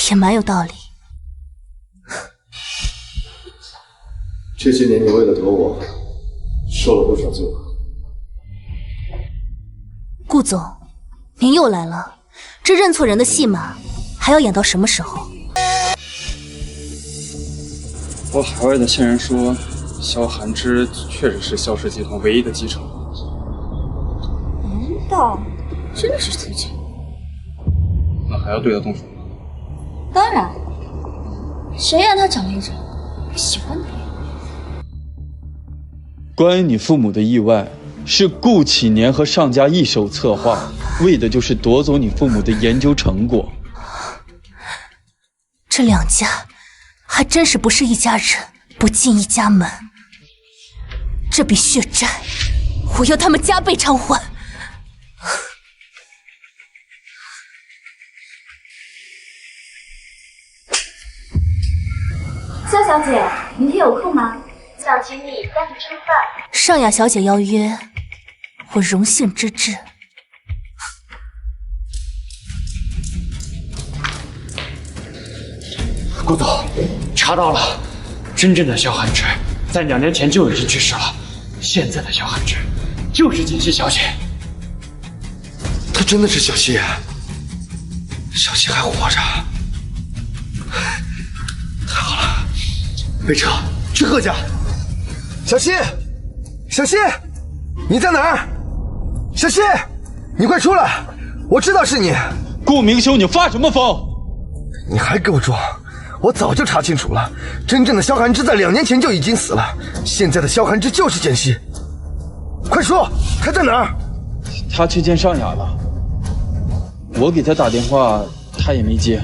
Speaker 11: 也蠻有道理。
Speaker 23: 這些年你為了躲我，受了不少罪。
Speaker 11: 顧總，您又來了，這認錯人的戲碼還要演到什麼時候？
Speaker 14: 我海外的线人說，萧寒之確實是蕭氏集團唯一的繼承。
Speaker 1: 難道真的是自己？
Speaker 14: 那還要對他動手嗎？
Speaker 1: 當然，誰讓他長了一张喜歡的臉？
Speaker 8: 關於你父母的意外，是顧启年和上家一手策劃，为的就是夺走你父母的研究成果。
Speaker 11: 这两家还真是不是一家人，不进一家門。这筆血債，我要他們加倍償還。
Speaker 1: 蕭小姐，明天有空嗎？想請你單獨吃飯。
Speaker 11: 尚雅小姐邀約，我榮幸之至。
Speaker 12: 顧總，查到了，真正的蕭寒之在2年前就已經去世了，現在的蕭寒之就是簡溪小姐。
Speaker 23: 她真的是小溪？小溪還活着？太好了，备車去賀家。小溪，小溪，你在哪兒？小溪，你快出來！我知道是你。
Speaker 8: 顧明修，你發什麼瘋？
Speaker 23: 你還給我裝！我早就查清楚了，真正的蕭寒之在2年前就已經死了，現在的蕭寒之就是簡溪。快說，他在哪兒？
Speaker 8: 他去見尚雅了，我給他打電話，他也沒接。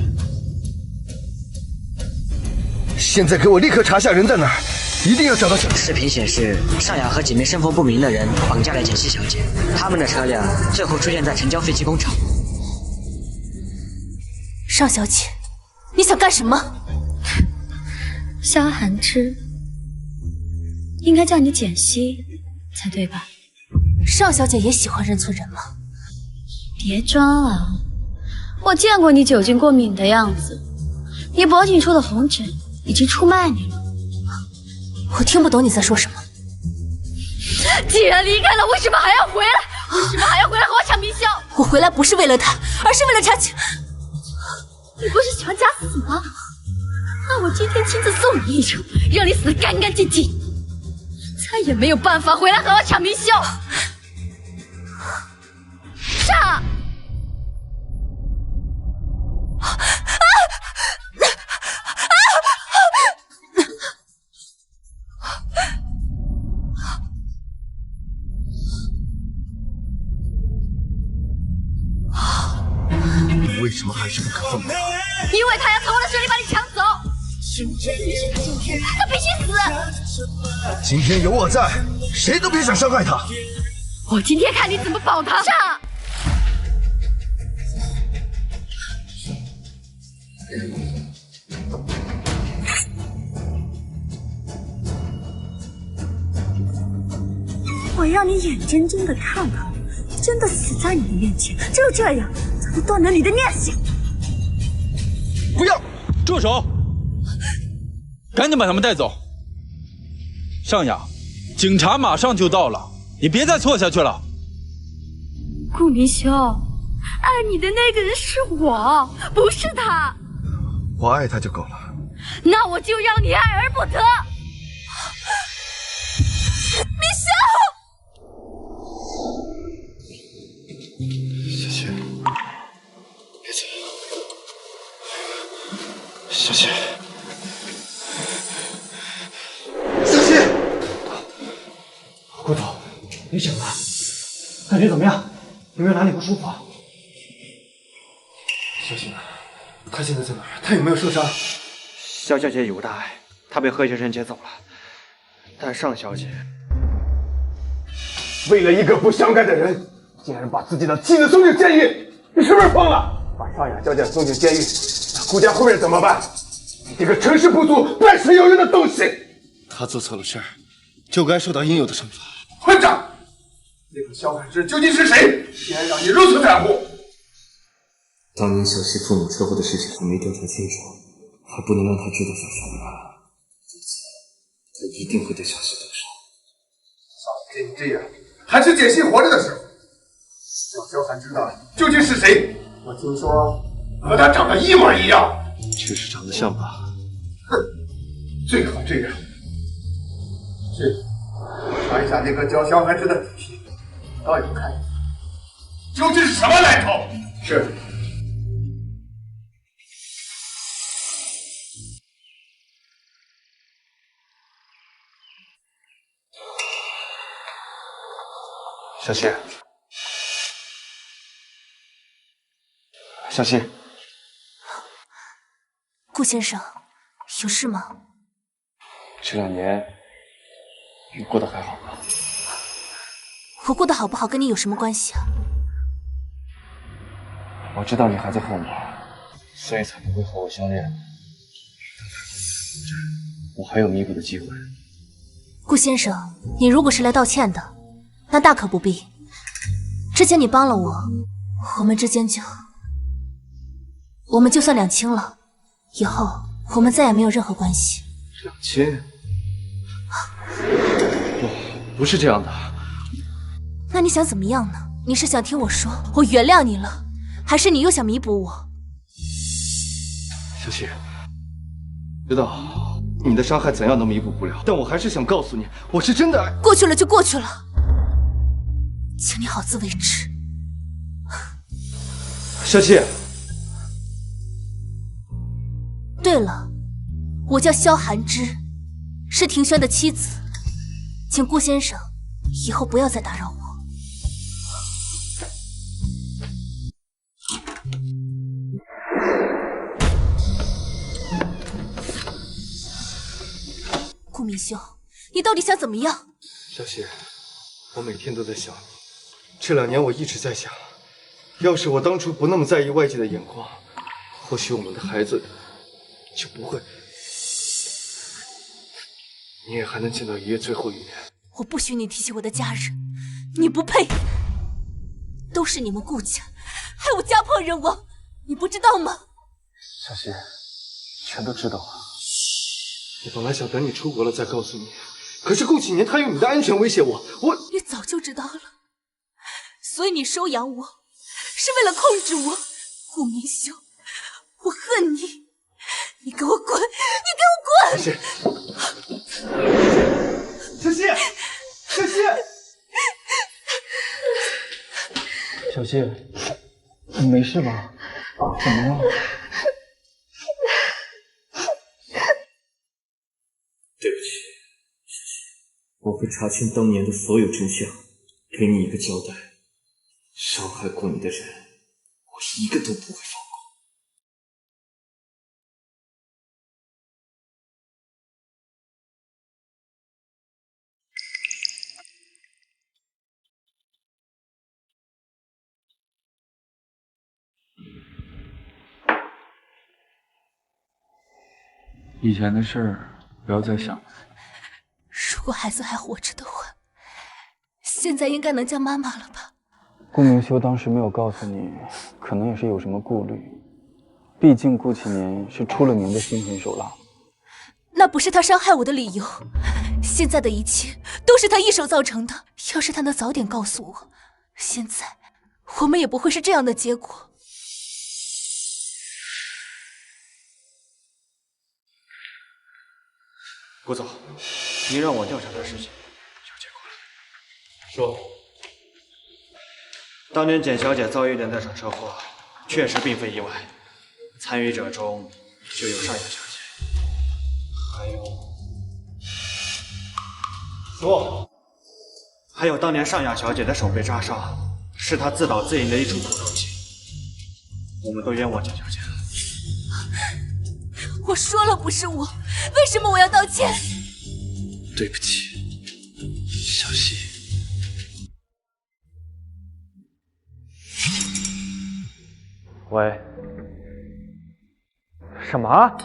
Speaker 23: 現在給我立刻查下人在哪兒，一定要找到小溪。
Speaker 10: 視頻顯示，尚雅和幾名身份不明的人綁架了簡溪小姐，他們的車輛最後出現在城郊廢棄工廠。
Speaker 11: 尚小姐，你想幹什麼？
Speaker 1: 蕭寒之，應該叫你簡溪才對吧？
Speaker 11: 尚小姐也喜歡認錯人嗎？
Speaker 1: 別裝了，我見過你酒精過敏的樣子，你脖頸處的紅疹已經出賣你了。
Speaker 11: 我聽不懂你在說什麼。
Speaker 1: 既然離開了，為什麼還要回來？為什麼還要回來和我搶名校？
Speaker 11: 我回來不是為了他，而是為了查清。
Speaker 1: 你不是喜歡假死嗎？那我今天親自送你一程，讓你死得乾乾淨淨，再也沒有辦法回來和我搶名校。上！
Speaker 23: 你為什麼還是不肯放我？
Speaker 1: 因為他要從我的手裡把你搶走。他必須死！
Speaker 23: 今天有我在，誰都別想傷害他。
Speaker 1: 我今天看你怎麼保他！上！我要你眼睜睜的看到我真的死在你的面前，只有這樣才能斷了你的念想。
Speaker 23: 不要！
Speaker 8: 住手！趕緊把他們帶走。尚雅，警察馬上就到了，你別再錯下去了。
Speaker 1: 顧明修，愛你的那個人是我，不是他。
Speaker 23: 我愛他就夠了。
Speaker 1: 那我就讓你愛而不得。明修！
Speaker 23: 小溪，別走。小溪，
Speaker 3: 你醒了，感觉怎么样？有没有哪里不舒服啊？小新，他现在在哪儿？他有没有受伤？
Speaker 12: 萧小姐有大碍，她被何先生接走了。但尚小姐
Speaker 2: 为了一个不相干的人，竟然把自己的妻子送进监狱，你是不是疯了？把尚雅小姐送进监狱，那顾家后面怎么办？你这个成事不足败事有余的東西！
Speaker 15: 他做錯了事兒，就該受到應有的懲罰。
Speaker 2: 混賬！那個蕭寒之究竟是誰？竟然讓你如此在乎？
Speaker 15: 當年小希父母車禍的事情還沒調查清楚，還不能讓他知道小希的案。這次他一定會對小希動手。
Speaker 2: 早知你這樣，還是簡溪活着的時候，讓蕭寒知道究竟是誰。我聽說和他長得一模一樣，
Speaker 15: 確實長得像吧？
Speaker 2: 哼，最好這樣。是，查一下那個叫蕭寒之的主題，倒要看究竟是什麼來頭。是。
Speaker 3: 小希，小希，
Speaker 11: 顾先生，有事吗？
Speaker 3: 这2年你过得还好吗？
Speaker 11: 我过得好不好跟你有什么关系啊？
Speaker 3: 我知道你还在恨我，所以才不会和我相恋。我还有弥补的机会。
Speaker 11: 顾先生，你如果是来道歉的，那大可不必。之前你帮了我，我们之间就算两清了。以后我们再也没有任何关系。
Speaker 3: 两清？不是这样的。
Speaker 11: 那你想怎么样呢？你是想听我说我原谅你了，还是你又想弥補我？
Speaker 3: 小希，知道你的傷害怎樣都彌補不了，但我還是想告訴你，我是真的愛。
Speaker 11: 過去了就過去了，請你好自為之。
Speaker 3: 小希。
Speaker 11: 對了，我叫蕭寒之，是庭軒的妻子，請顧先生以後不要再打擾我。顧明修，你到底想怎麼樣？
Speaker 3: 小希，我每天都在想你。這2年我一直在想，要是我當初不那麼在意外界的眼光，或許我們的孩子就不會，你也還能見到爺爺最後一面。
Speaker 11: 我不許你提起我的家人，你不配。都是你們顧家，害我家破人亡，你不知道嗎？
Speaker 3: 小希，全都知道了。我本來想等你出國了再告訴你，可是顧啟年他用你的安全威脅我，
Speaker 11: 你早就知道了，所以你收養我，是為了控制我。顧明修，我恨你。你給我滾！你給我滾！
Speaker 3: 小希，小希，小希，你沒事吧？怎麼了？
Speaker 15: 對不起，小希，我會查清當年的所有真相，給你一個交代。傷害過你的人，我一個都不會放過。
Speaker 14: 以前的事兒不要再想了。
Speaker 11: 如果孩子還活着的話，現在應該能叫媽媽了吧？
Speaker 14: 顧明修當時沒有告訴你，可能也是有什麼顧慮。畢竟顧啟年是出了名的心狠手辣。
Speaker 11: 那不是他傷害我的理由。現在的一切都是他一手造成的。要是他能早點告訴我，現在我們也不會是這樣的結果。
Speaker 12: 顧總，您讓我調查的事情有結果了。說，當年簡小姐遭遇的那場車禍，確實並非意外，參與者中就有尚雅小姐，還有。
Speaker 3: 說，
Speaker 12: 還有当年尚雅小姐的手被扎伤，是她自导自演的一出苦肉计。我们都冤枉蒋小姐了。
Speaker 11: 我说了不是我，为什么我要道歉？
Speaker 23: 对不起，小溪。
Speaker 12: 喂，什么？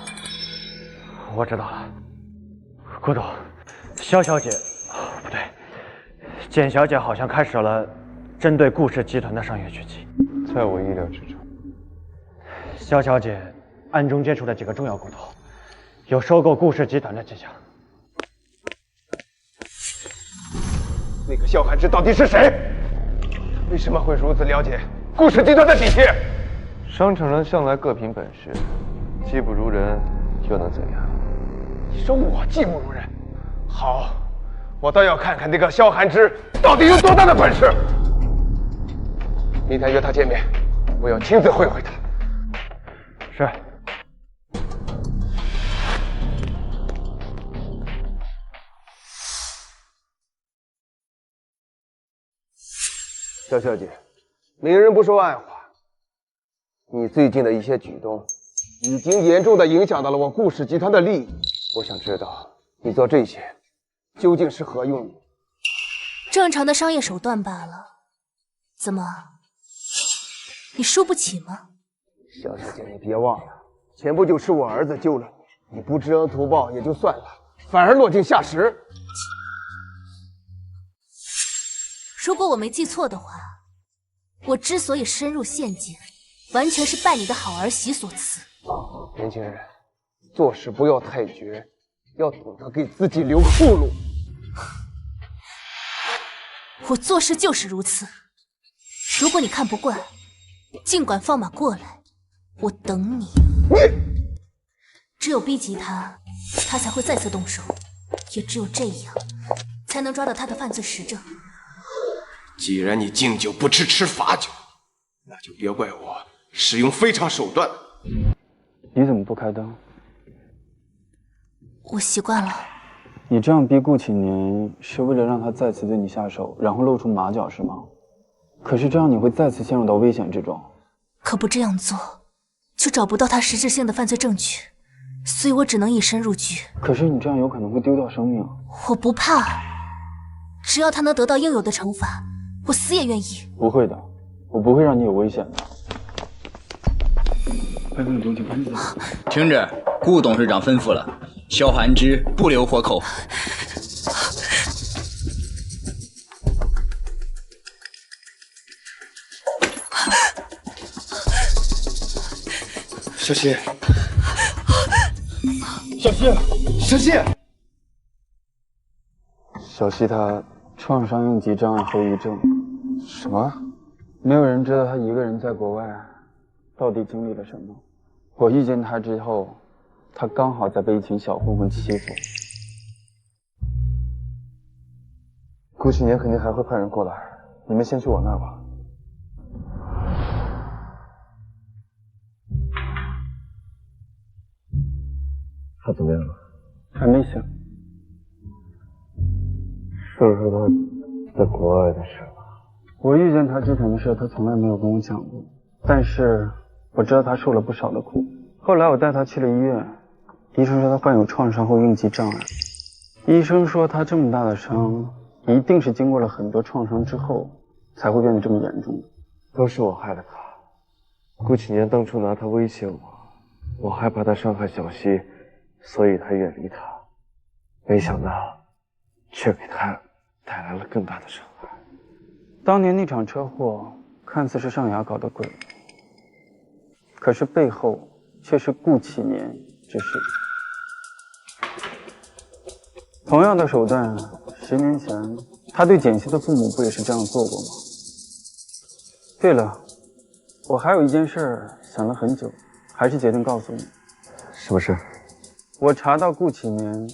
Speaker 12: 我知道了，顾总，萧小姐，不对，简小姐好像开始了针对顾氏集团的商业狙击，
Speaker 4: 在我意料之中。
Speaker 12: 萧小姐暗中接触了几个重要骨头，有收购顾氏集团的迹象。
Speaker 6: 那个萧寒之到底是谁？为什么会如此了解顾氏集团的底细？
Speaker 4: 商场人向来各凭本事，技不如人又能怎样？
Speaker 6: 你说我技不如人？好，我倒要看看那个萧寒之到底有多大的本事。明天约他见面，我要亲自会会他。
Speaker 12: 是。
Speaker 6: 萧小姐，明人不说暗话。你最近的一些举动，已经严重的影響到了我顧氏集團的利益。我想知道，你做這些究竟是何用意？
Speaker 11: 正常的商業手段罷了。怎麼，你輸不起嗎？
Speaker 6: 萧小姐，你別忘了，前不久是我兒子救了你，你不知恩圖報也就算了，反而落井下石。
Speaker 11: 如果我沒記錯的話，我之所以深入陷阱，完全是拜你的好兒媳所賜。
Speaker 6: 年輕人，做事不要太絕，要懂得給自己留後路。
Speaker 11: 我做事就是如此。如果你看不慣，盡管放馬過來，我等你。只有逼急他，他才會再次動手。也只有這樣，才能抓到他的犯罪實證。
Speaker 6: 既然你敬酒不吃吃罰酒，那就別怪我使用非常手段。
Speaker 14: 你怎麼不開燈？
Speaker 11: 我習慣了。
Speaker 14: 你這樣逼顧啟年，是為了讓他再次對你下手，然後露出馬腳，是嗎？可是這樣你會再次陷入到危險之中。
Speaker 11: 可不這樣做，就找不到他實質性的犯罪證據，所以我只能以身入局。
Speaker 14: 可是你這樣有可能會丟掉生命。
Speaker 11: 我不怕，只要他能得到應有的懲罰，我死也願意。
Speaker 14: 不會的，我不會讓你有危險的。
Speaker 13: 聽着，顧董事長吩咐了，蕭寒之不留活口。
Speaker 23: 小溪，小溪，小溪，
Speaker 14: 小溪他創傷應激障礙後遺症。
Speaker 23: 什麼？
Speaker 14: 沒有人知道他一個人在國外到底經歷了什麼。我遇見他之後，他剛好在被一群小混混欺負。
Speaker 23: 顧啟年肯定還會派人過來，你們先去我那兒吧。他怎麼樣了？
Speaker 14: 還沒醒。
Speaker 23: 說說他在國外的事吧。
Speaker 14: 我遇見他之前的事，他從來沒有跟我講過。但是我知道他受了不少的苦。後來我帶他去了醫院，醫生說他患有創傷後應激障礙。醫生說他這麼大的傷，一定是經過了很多創傷之後，才會變得這麼嚴重。
Speaker 23: 都是我害了他。顧啟年當初拿他威脅我，我害怕他傷害小溪，所以才遠離他。沒想到，卻給他帶來了更大的傷害。
Speaker 14: 當年那場車禍看似是尚雅搞的鬼，可是背後卻是顧啟年之事。同樣的手段，10年前他對簡溪的父母不也是這樣做過嗎？對了，我還有一件事想了很久，還是決定告訴你。
Speaker 23: 什麼事？
Speaker 14: 我查到顧啟年，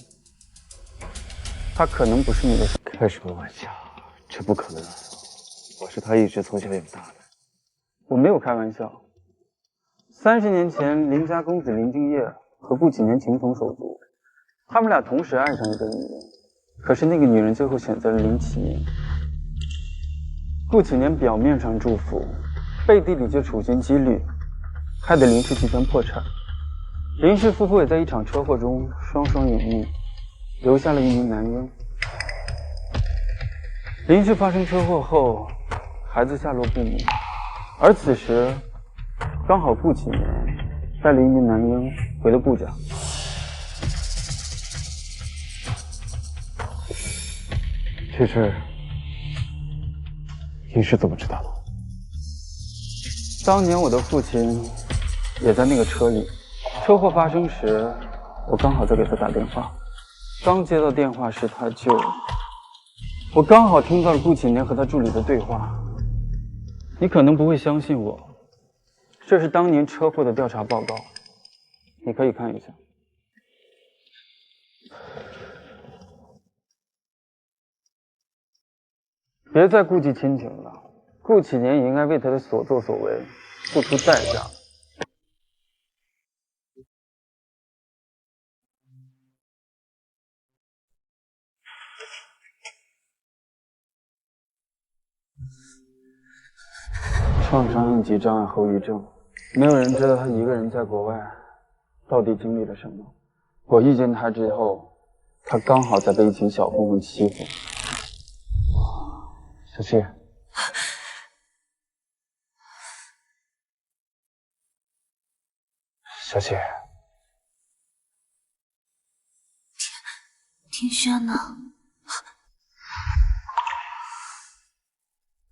Speaker 14: 他可能不是你的。
Speaker 23: 開什麼玩笑？這不可能。我是他一直從小養大的。
Speaker 14: 我沒有開玩笑。30年前，林家公子林敬業和顧啟年情同手足，他們倆同時愛上一個女人，可是那個女人最後選擇了林啟年。顧啟年表面上祝福，背地里就处心積慮，害得林氏集团破產。林氏夫婦也在一場車禍中雙双殒命，留下了一名男嬰。林氏发生車禍後，孩子下落不明，而此时刚好顧啟年带了一名男嬰回了顧家。
Speaker 4: 这事你是怎么知道的？
Speaker 14: 当年我的父亲也在那个车里，车禍发生时，我刚好在给他打電話。剛接到電話時，我剛好聽到了顧啟年和他助理的對話。你可能不會相信我，這是當年車禍的調查報告，你可以看一下。別再顧忌親情了，顧啟年也應該為他的所作所為付出代價。創傷應激障礙後遺症，沒有人知道他一個人在國外到底經歷了什麼。我遇見他之後，他剛好在被一群小混混欺負。小七，小七，
Speaker 11: 庭轩呢？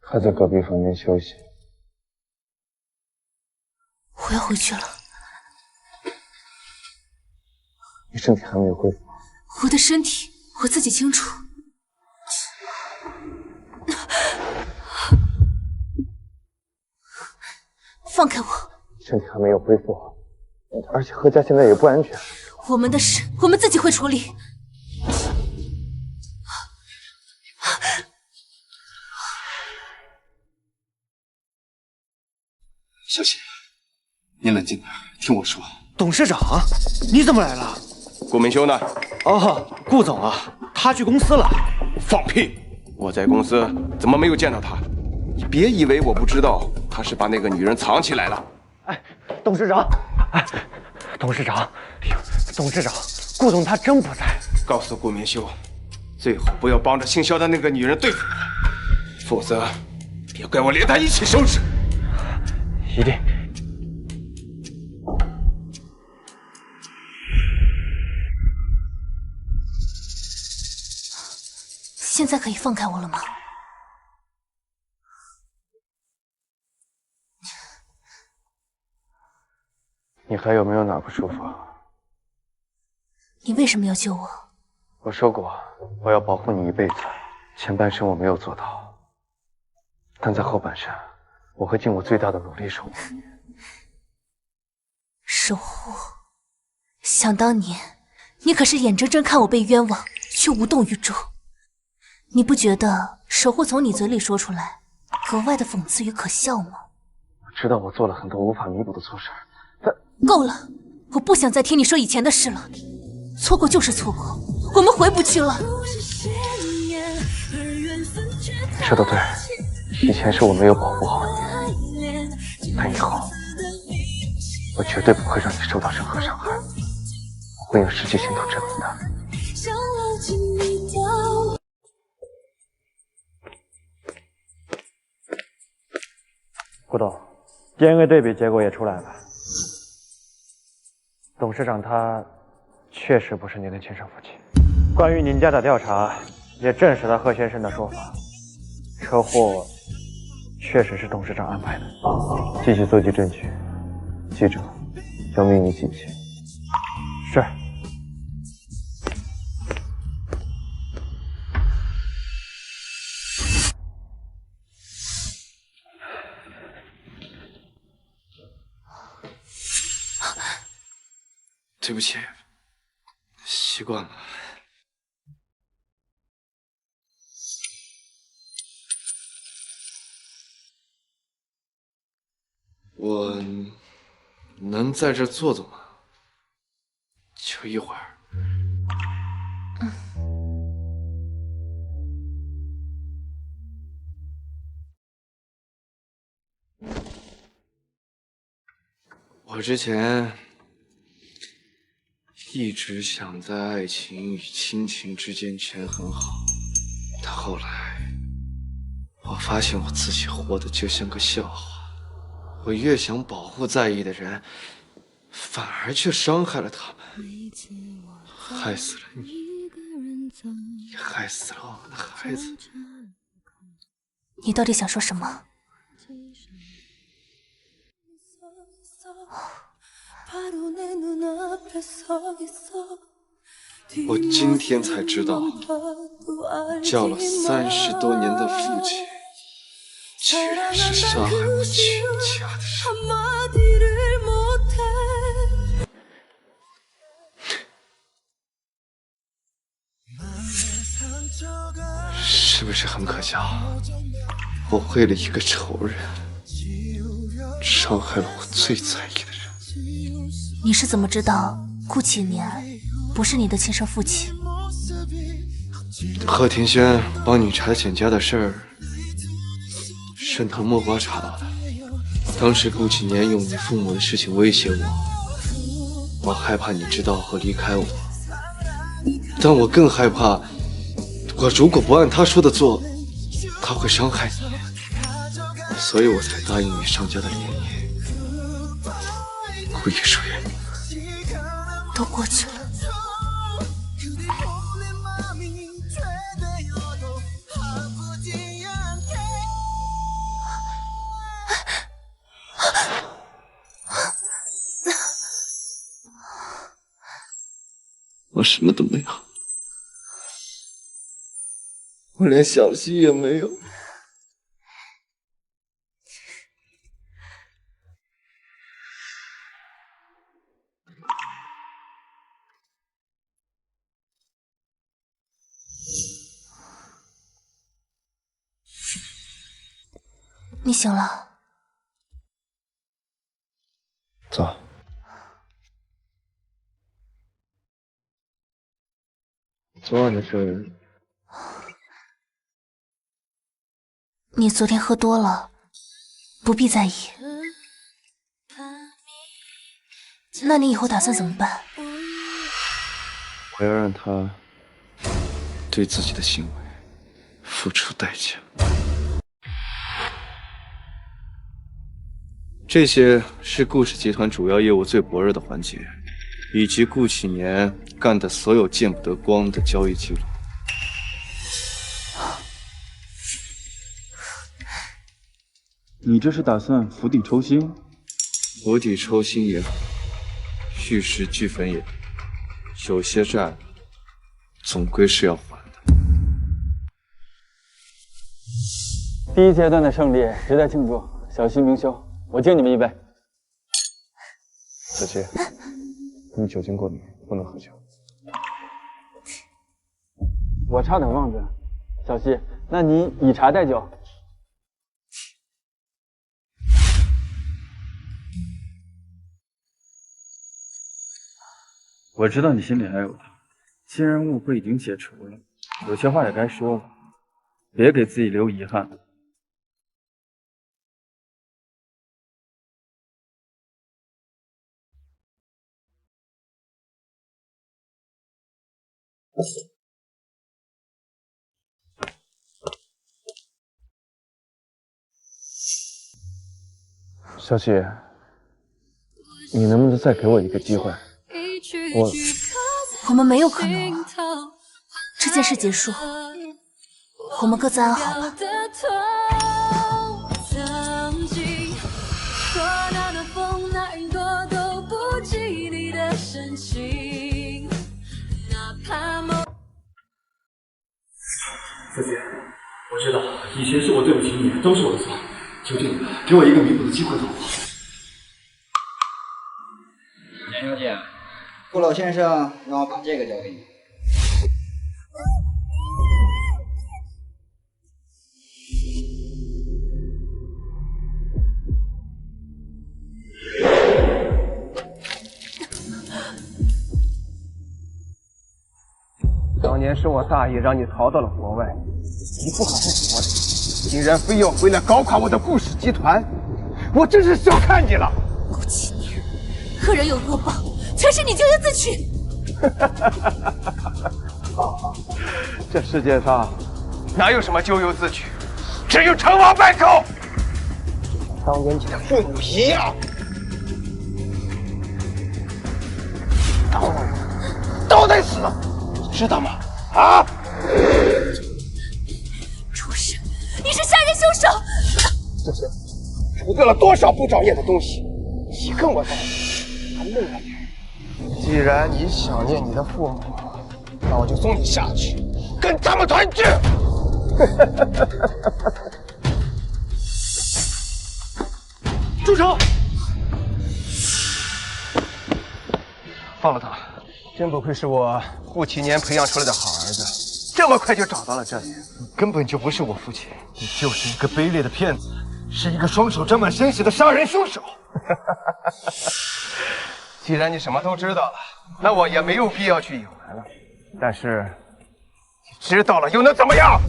Speaker 4: 他在隔壁房間休息。
Speaker 11: 我要回去了。
Speaker 4: 你身體還沒有恢復。
Speaker 11: 我的身體我自己清楚。放開我！
Speaker 4: 身體還沒有恢復，而且何家現在也不安全。
Speaker 11: 我們的事我們自己會處理。
Speaker 15: 小謝，你冷靜點，聽我說。
Speaker 3: 董事長，你怎麼來了？
Speaker 2: 顧明修呢？
Speaker 3: 哦，顧總啊，他去公司了。
Speaker 2: 放屁！我在公司怎麼沒有見到他？你別以為我不知道，他是把那個女人藏起來了。
Speaker 3: 哎，董事長，哎，董事長，董事長，顧總他真不在。
Speaker 2: 告訴顧明修，最好不要幫着姓肖的那個女人對付我，否則別怪我連她一起收拾。
Speaker 3: 一定。
Speaker 11: 現在可以放開我了嗎？
Speaker 4: 你還有沒有哪不舒服？
Speaker 11: 你為什麼要救我？
Speaker 4: 我說過，我要保護你一輩子。前半生我沒有做到，但在後半生，我會盡我最大的努力守護你。
Speaker 11: 守護？想當年，你可是眼睜睜看我被冤枉，卻無動於衷。你不覺得守護從你嘴裡說出來，格外的諷刺與可笑嗎？
Speaker 4: 我知道我做了很多無法彌補的錯事，但
Speaker 11: 夠了，我不想再聽你說以前的事了。錯過就是錯過，我們回不去了。
Speaker 4: 你說的對，以前是我沒有保護好你，但以後我絕對不會讓你受到任何傷害，我會用實際行動證明的。
Speaker 12: 顧董 ，DNA 對比結果也出來了，董事長他確實不是您的親生父親。關於您家的調查，也證實了賀先生的說法，車禍確實是董事長安排的。
Speaker 4: 繼續搜集證據，記住，要秘密進行。
Speaker 12: 是。
Speaker 15: 對不起，習慣了。我能在這坐坐嗎？就一會兒。
Speaker 3: 我之前一直想在爱情与亲情之间权衡好，但后来我发现我自己活得就像个笑话。我越想保護在意的人，反而卻傷害了他們，害死了你，也害死了我們的孩子。
Speaker 11: 你到底想說什麼？
Speaker 3: 我今天才知道，叫了30多年的父親，居然是殺害我全家的人。是不是很可笑？我為了一個仇人，傷害了我最在意的人。
Speaker 11: 你是怎麼知道顧啟年不是你的親生父親？
Speaker 3: 賀庭軒幫你查簡家的事兒，順藤摸瓜查到的。當時顧啟年用你父母的事情威脅我，我害怕你知道後離開我，但我更害怕，我如果不按他說的做，他會傷害你，所以我才答應你上家的聯誼，故意疏遠你。
Speaker 11: 都過去了。
Speaker 3: 我什麼都沒有，我連小溪也沒有。
Speaker 11: 你醒了。
Speaker 3: 走。昨晚的事，
Speaker 11: 你昨天喝多了，不必在意。那你以後打算怎麼辦？
Speaker 3: 我要讓他對自己的行為付出代價。這些是顧氏集團主要業務最薄弱的環節，以及顧啟年幹的所有見不得光的交易記錄。
Speaker 14: 你這是打算釜底抽薪？
Speaker 3: 釜底抽薪也好，玉石俱焚也罷，有些債總歸是要還的。
Speaker 14: 第一階段的勝利值得慶祝，小溪明修，我敬你們一杯。
Speaker 3: 小溪，你酒精過敏，不能喝酒。
Speaker 14: 我差點忘記了，小溪，那你以茶代酒。我知道你心裡還有他，既然誤會已經解除了，有些話也該說了，別給自己留遺憾。
Speaker 3: 小溪，你能不能再給我一個機會？
Speaker 11: 我們沒有可能了，這件事結束，我們各自安好吧。
Speaker 15: 小姐，我知道以前是我對不起你，都是我的錯，求求你給我一個彌補的機會好不好？
Speaker 10: 簡小姐，顧老先生讓我把這個交給你。
Speaker 6: 当年是我大意讓你逃到了國外，你不好好活着，竟然非要回來搞垮我的顧氏集團，我真是小看你了。
Speaker 11: 顧啟年，
Speaker 21: 恶人有多暴，全是你咎由自取。
Speaker 6: 这世界上哪有什么咎由自取，只有成王败寇。当年你的父母一样，当然都得死，知道吗？啊！
Speaker 21: 畜生，你是杀人凶手！
Speaker 6: 这些除掉了多少不长眼的东西，你跟我在一起还累了点。既然你想念你的父母，那我就送你下去，跟他们团聚。
Speaker 3: 住手！
Speaker 6: 放了他，真不愧是我顾其年培养出来的好儿子，这么快就找到了这里。
Speaker 3: 你根本就不是我父亲，你就是一个卑劣的骗子，是一个双手沾满鲜血的杀人凶手。
Speaker 6: 既然你什么都知道了，那我也没有必要去隐瞒了。但是，你知道了又能怎么样？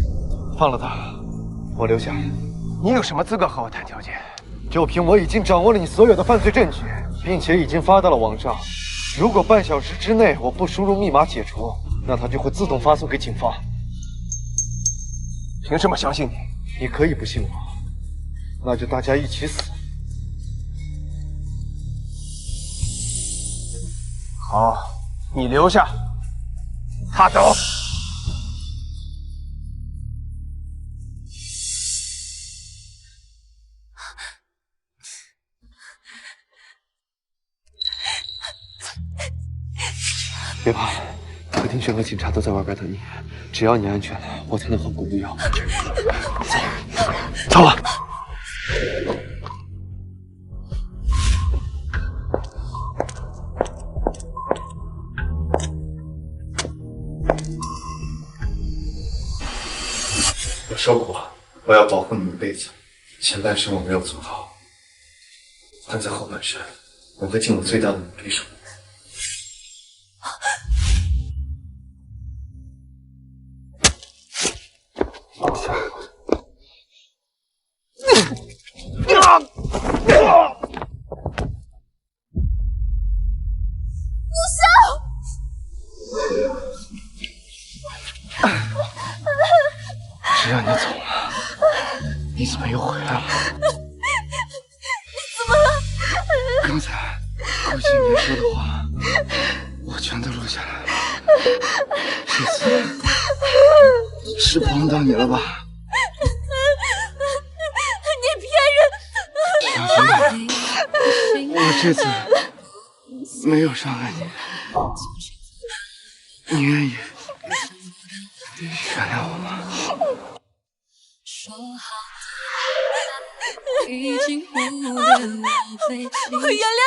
Speaker 3: 放了他，我留下。
Speaker 6: 你有什么资格和我谈条件？
Speaker 3: 就凭我已经掌握了你所有的犯罪证据，并且已经发到了网上。如果半小时之内我不输入密碼解除，那它就会自动发送给警方。
Speaker 6: 凭什麼相信你？
Speaker 3: 你可以不信我，那就大家一起死。
Speaker 6: 好，你留下，他走。
Speaker 3: 别怕，何庭轩和警察都在外边等你，只要你安全了，我才能和古路遥。走吧。
Speaker 15: 我说过，我要保护你一辈子。前半生我没有做到，但在后半生，我会尽我最大的努力守护。
Speaker 3: 只要你走了，你怎么又回来了？
Speaker 21: 你怎么了？
Speaker 3: 刚才顾青年说的话，我全都录下来了。这次是帮到你了吧？
Speaker 21: 你骗人！
Speaker 3: 小心，我这次没有伤害你，你愿意原谅我吗？
Speaker 21: 我原谅